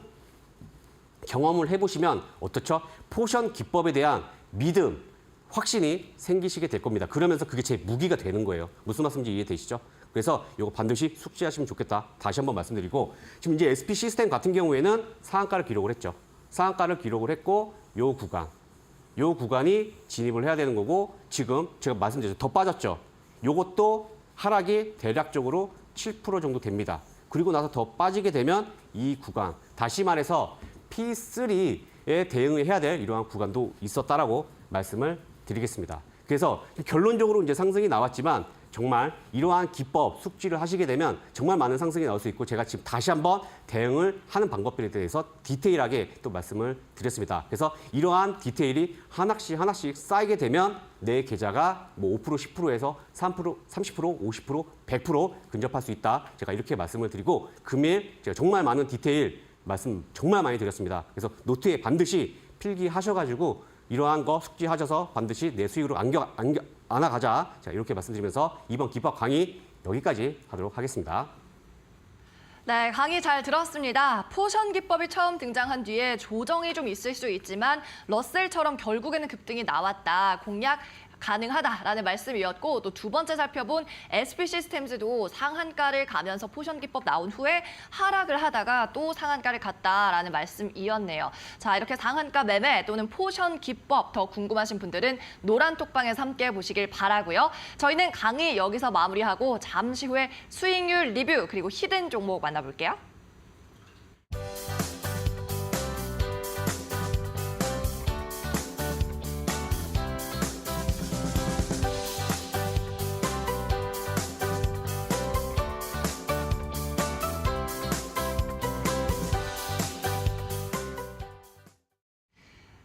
경험을 해보시면 어떻죠? 포션 기법에 대한 믿음, 확신이 생기시게 될 겁니다. 그러면서 그게 제 무기가 되는 거예요. 무슨 말씀인지 이해되시죠? 그래서 이거 반드시 숙지하시면 좋겠다. 다시 한번 말씀드리고, 지금 이제 SP 시스템 같은 경우에는 상한가를 기록을 했죠. 상한가를 기록을 했고, 요 구간이 진입을 해야 되는 거고, 지금 제가 말씀드렸죠. 더 빠졌죠. 요것도 하락이 대략적으로 7% 정도 됩니다. 그리고 나서 더 빠지게 되면 이 구간, 다시 말해서 P3에 대응을 해야 될 이러한 구간도 있었다라고 말씀을 드리겠습니다. 그래서 결론적으로 이제 상승이 나왔지만 정말 이러한 기법, 숙지를 하시게 되면 정말 많은 상승이 나올 수 있고 제가 지금 다시 한번 대응을 하는 방법들에 대해서 디테일하게 또 말씀을 드렸습니다. 그래서 이러한 디테일이 하나씩 쌓이게 되면 내 계좌가 뭐 5%, 10%에서 3%, 30%, 50%, 100% 근접할 수 있다. 제가 이렇게 말씀을 드리고 금일 제가 정말 많은 디테일 말씀 정말 많이 드렸습니다. 그래서 노트에 반드시 필기하셔가지고 이러한 거 숙지하셔서 반드시 내 수익으로 안아가자. 자, 이렇게 말씀드리면서 이번 기법 강의 여기까지 하도록 하겠습니다. 네, 강의 잘 들었습니다. 포션 기법이 처음 등장한 뒤에 조정이 좀 있을 수 있지만 러셀처럼 결국에는 급등이 나왔다. 공략 가능하다라는 말씀이었고 또 두 번째 살펴본 SP 시스템즈도 상한가를 가면서 포션 기법 나온 후에 하락을 하다가 또 상한가를 갔다라는 말씀이었네요. 자, 이렇게 상한가 매매 또는 포션 기법 더 궁금하신 분들은 노란 톡방에서 함께 보시길 바라고요. 저희는 강의 여기서 마무리하고 잠시 후에 수익률 리뷰 그리고 히든 종목 만나볼게요.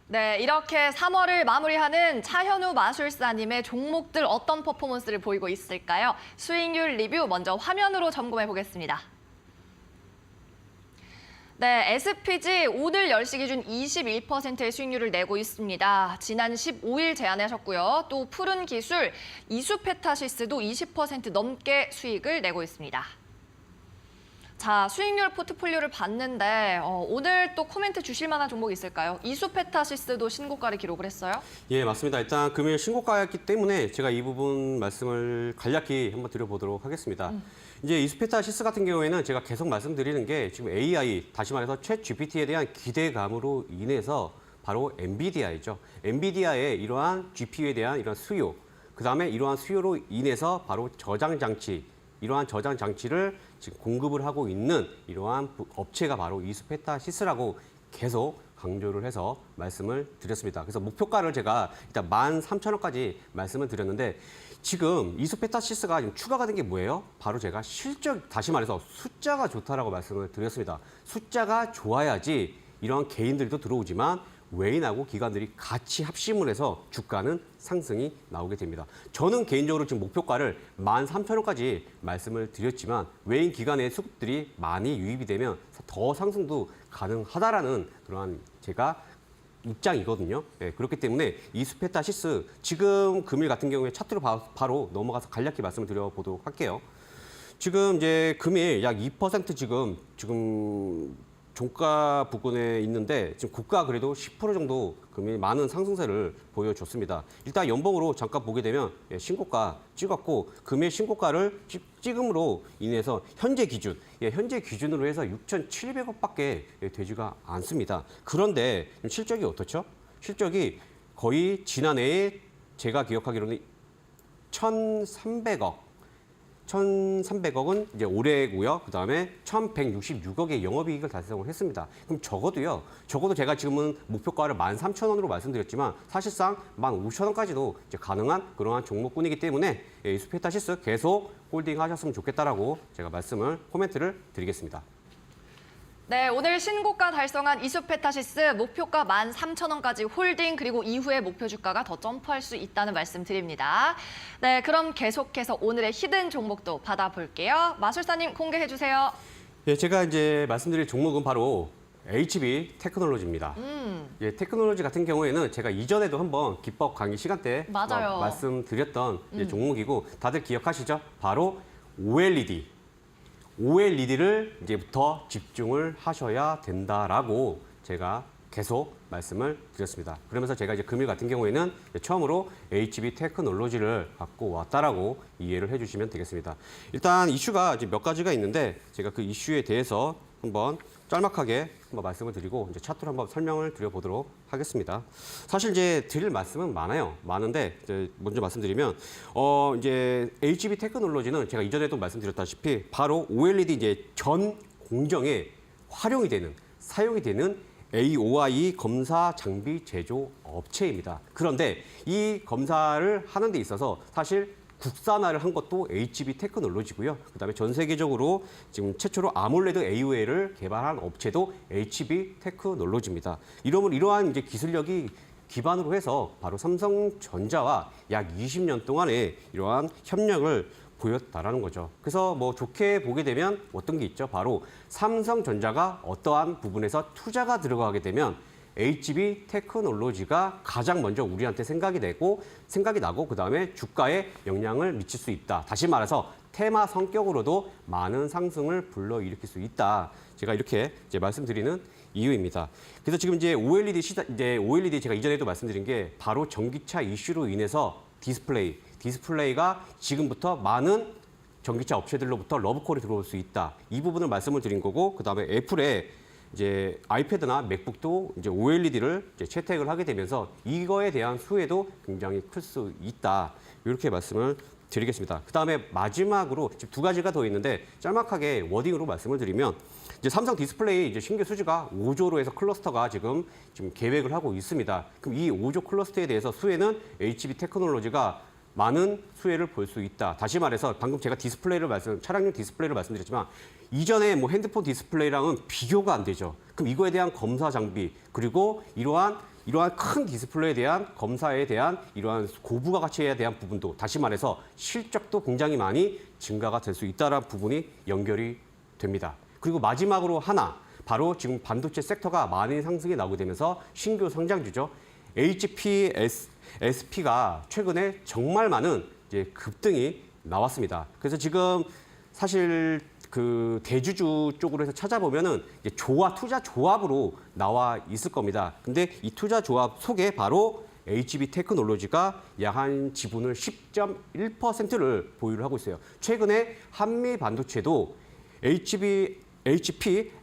네, 이렇게 3월을 마무리하는 차현우 마술사님의 종목들 어떤 퍼포먼스를 보이고 있을까요? 수익률 리뷰 먼저 화면으로 점검해 보겠습니다. 네, SPG 오늘 10시 기준 21%의 수익률을 내고 있습니다. 지난 15일 제안하셨고요. 또 푸른 기술, 이수페타시스도 20% 넘게 수익을 내고 있습니다. 자, 수익률 포트폴리오를 봤는데 오늘 또 코멘트 주실 만한 종목이 있을까요? 이수페타시스도 신고가를 기록을 했어요. 예, 맞습니다. 일단 금일 신고가였기 때문에 제가 이 부분 말씀을 간략히 한번 드려보도록 하겠습니다. 이제 이수페타시스 같은 경우에는 제가 계속 말씀드리는 게 지금 AI, 다시 말해서 챗 GPT에 대한 기대감으로 인해서 바로 엔비디아이죠. 엔비디아의 이러한 GPU에 대한 이러한 수요, 그다음에 이러한 수요로 인해서 바로 저장 장치, 이러한 저장 장치를 지금 공급을 하고 있는 이러한 업체가 바로 이수페타시스라고 계속 강조를 해서 말씀을 드렸습니다. 그래서 목표가를 제가 일단 13,000원까지 말씀을 드렸는데 지금 이수페타시스가 지금 추가가 된 게 뭐예요? 바로 제가 실적, 다시 말해서 숫자가 좋다라고 말씀을 드렸습니다. 숫자가 좋아야지 이러한 개인들도 들어오지만 외인하고 기관들이 같이 합심을 해서 주가는 상승이 나오게 됩니다. 저는 개인적으로 지금 목표가를 13,000원까지 말씀을 드렸지만 외인 기관의 수급들이 많이 유입이 되면 더 상승도 가능하다라는 그러한 제가 입장이거든요. 네, 그렇기 때문에 이수페타시스 지금 금일 같은 경우에 차트로 바로 넘어가서 간략히 말씀을 드려보도록 할게요. 지금 이제 금일 약 2% 지금 종가 부근에 있는데 지금 고가 그래도 10% 정도 금일 많은 상승세를 보여줬습니다. 일단 연봉으로 잠깐 보게 되면 신고가 찍었고 금일 신고가를 찍음으로 인해서 현재 기준으로 해서 6,700억밖에 되지가 않습니다. 그런데 실적이 어떻죠? 실적이 거의 지난해에 제가 기억하기로는 1,300억은 이제 올해고요. 그다음에 1,166억의 영업이익을 달성을 했습니다. 그럼 적어도 제가 지금은 목표가를 13,000원으로 말씀드렸지만 사실상 15,000원까지도 이제 가능한 그러한 종목군이기 때문에 이수페타시스 계속 홀딩하셨으면 좋겠다라고 제가 코멘트를 드리겠습니다. 네, 오늘 신고가 달성한 이수페타시스 목표가 13,000원까지 홀딩 그리고 이후에 목표 주가가 더 점프할 수 있다는 말씀 드립니다. 네, 그럼 계속해서 오늘의 히든 종목도 받아볼게요. 마술사님 공개해 주세요. 예, 제가 이제 말씀드릴 종목은 바로 HB 테크놀로지입니다. 예, 테크놀로지 같은 경우에는 제가 이전에도 한번 기법 강의 시간 때 맞아요. 말씀드렸던 종목이고 다들 기억하시죠? 바로 OLED를 이제부터 집중을 하셔야 된다라고 제가 계속 말씀을 드렸습니다. 그러면서 제가 이제 금일 같은 경우에는 처음으로 HB 테크놀로지를 갖고 왔다라고 이해를 해주시면 되겠습니다. 일단 이슈가 이제 몇 가지가 있는데 제가 그 이슈에 대해서 한번 짤막하게 한번 말씀을 드리고 이제 차트로 한번 설명을 드려보도록 하겠습니다. 사실 이제 드릴 말씀은 많은데 이제 먼저 말씀드리면 이제 HB 테크놀로지는 제가 이전에도 말씀드렸다시피 바로 OLED 이제 전 공정에 사용이 되는 AOI 검사 장비 제조 업체입니다. 그런데 이 검사를 하는 데 있어서 사실 국산화를 한 것도 HB 테크놀로지고요. 그다음에 전 세계적으로 지금 최초로 아몰레드 AOL을 개발한 업체도 HB 테크놀로지입니다. 이러한 이제 기술력이 기반으로 해서 바로 삼성전자와 약 20년 동안의 이러한 협력을 보였다라는 거죠. 그래서 뭐 좋게 보게 되면 어떤 게 있죠? 바로 삼성전자가 어떠한 부분에서 투자가 들어가게 되면 HB 테크놀로지가 가장 먼저 우리한테 생각이 나고 그다음에 주가에 영향을 미칠 수 있다. 다시 말해서 테마 성격으로도 많은 상승을 불러일으킬 수 있다. 제가 이렇게 이제 말씀드리는 이유입니다. 그래서 지금 이제 OLED 제가 이전에도 말씀드린 게 바로 전기차 이슈로 인해서 디스플레이가 지금부터 많은 전기차 업체들로부터 러브콜이 들어올 수 있다. 이 부분을 말씀을 드린 거고, 그다음에 애플의 이제 아이패드나 맥북도 이제 OLED를 이제 채택을 하게 되면서 이거에 대한 수혜도 굉장히 클 수 있다. 이렇게 말씀을 드리겠습니다. 그다음에 마지막으로 지금 두 가지가 더 있는데 짤막하게 워딩으로 말씀을 드리면 이제 삼성 디스플레이 이제 신규 수주가 5조로 해서 클러스터가 지금 계획을 하고 있습니다. 그럼 이 5조 클러스터에 대해서 수혜는 HB 테크놀로지가 많은 수혜를 볼 수 있다. 다시 말해서 방금 제가 차량용 디스플레이를 말씀드렸지만 이전에 뭐 핸드폰 디스플레이랑은 비교가 안 되죠. 그럼 이거에 대한 검사 장비 그리고 이러한 큰 디스플레이에 대한 검사에 대한 이러한 고부가 가치에 대한 부분도 다시 말해서 실적도 굉장히 많이 증가가 될 수 있다는 부분이 연결이 됩니다. 그리고 마지막으로 하나, 바로 지금 반도체 섹터가 많이 상승이 나오게 되면서 신규 성장주죠. SP가 최근에 정말 많은 이제 급등이 나왔습니다. 그래서 지금 사실 그 대주주 쪽으로 해서 찾아보면은 이제 투자 조합으로 나와 있을 겁니다. 근데 이 투자 조합 속에 바로 HB 테크놀로지가 약 한 지분을 10.1%를 보유를 하고 있어요. 최근에 한미 반도체도 HP,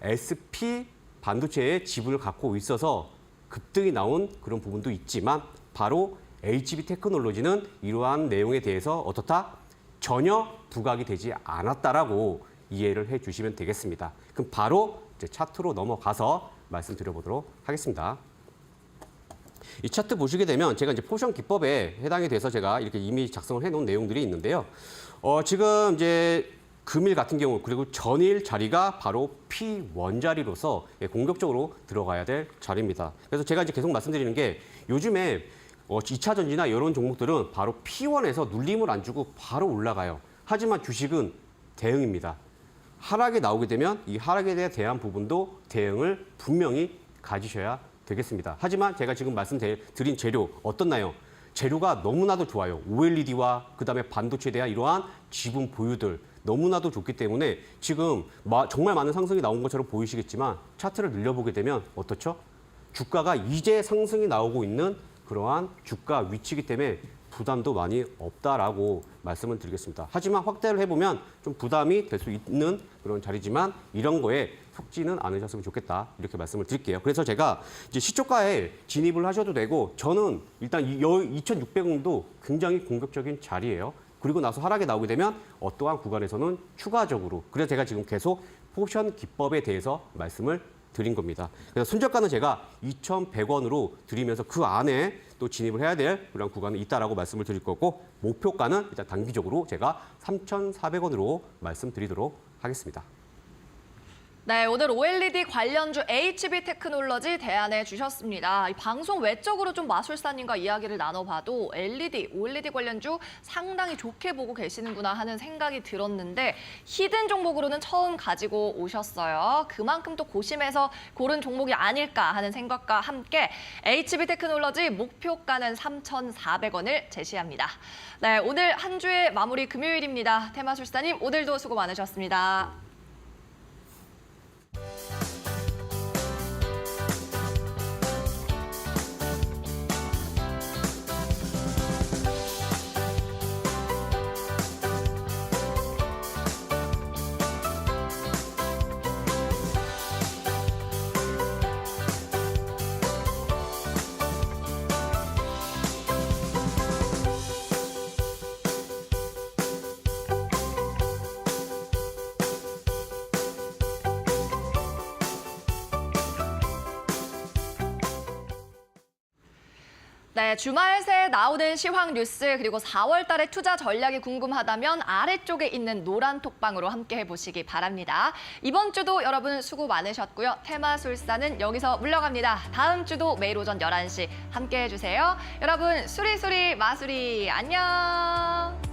SP 반도체의 지분을 갖고 있어서 급등이 나온 그런 부분도 있지만 바로 HB 테크놀로지는 이러한 내용에 대해서 어떻다? 전혀 부각이 되지 않았다라고 이해를 해주시면 되겠습니다. 그럼 바로 이제 차트로 넘어가서 말씀드려보도록 하겠습니다. 이 차트 보시게 되면 제가 이제 포션 기법에 해당이 돼서 제가 이렇게 이미 작성을 해놓은 내용들이 있는데요. 지금 이제 금일 같은 경우 그리고 전일 자리가 바로 P1 자리로서 공격적으로 들어가야 될 자리입니다. 그래서 제가 이제 계속 말씀드리는 게 요즘에 2차 전지나 이런 종목들은 바로 P1에서 눌림을 안 주고 바로 올라가요. 하지만 주식은 대응입니다. 하락이 나오게 되면 이 하락에 대한 부분도 대응을 분명히 가지셔야 되겠습니다. 하지만 제가 지금 말씀드린 재료 어떻나요? 재료가 너무나도 좋아요. OLED와 그다음에 반도체에 대한 이러한 지분 보유들 너무나도 좋기 때문에 지금 정말 많은 상승이 나온 것처럼 보이시겠지만 차트를 늘려보게 되면 어떻죠? 주가가 이제 상승이 나오고 있는 그러한 주가 위치이기 때문에 부담도 많이 없다라고 말씀을 드리겠습니다. 하지만 확대를 해보면 좀 부담이 될 수 있는 그런 자리지만 이런 거에 속지는 않으셨으면 좋겠다 이렇게 말씀을 드릴게요. 그래서 제가 이제 시초가에 진입을 하셔도 되고 저는 일단 2,600원도 굉장히 공격적인 자리예요. 그리고 나서 하락이 나오게 되면 어떠한 구간에서는 추가적으로 그래서 제가 지금 계속 포션 기법에 대해서 말씀을 드린 겁니다. 그래서 손절가는 제가 2,100원으로 드리면서 그 안에 또 진입을 해야 될 그런 구간이 있다라고 말씀을 드릴 거고 목표가는 일단 단기적으로 제가 3,400원으로 말씀드리도록 하겠습니다. 네, 오늘 OLED 관련주 HB 테크놀로지 대안해 주셨습니다. 이 방송 외적으로 좀 마술사님과 이야기를 나눠봐도 OLED 관련주 상당히 좋게 보고 계시는구나 하는 생각이 들었는데 히든 종목으로는 처음 가지고 오셨어요. 그만큼 또 고심해서 고른 종목이 아닐까 하는 생각과 함께 HB 테크놀로지 목표가는 3,400원을 제시합니다. 네, 오늘 한 주의 마무리 금요일입니다. 테마술사님 오늘도 수고 많으셨습니다. 네, 주말 새 나오는 시황 뉴스 그리고 4월 달의 투자 전략이 궁금하다면 아래쪽에 있는 노란 톡방으로 함께 해보시기 바랍니다. 이번 주도 여러분 수고 많으셨고요. 테마술사는 여기서 물러갑니다. 다음 주도 매일 오전 11시 함께 해주세요. 여러분 수리수리 마수리 안녕.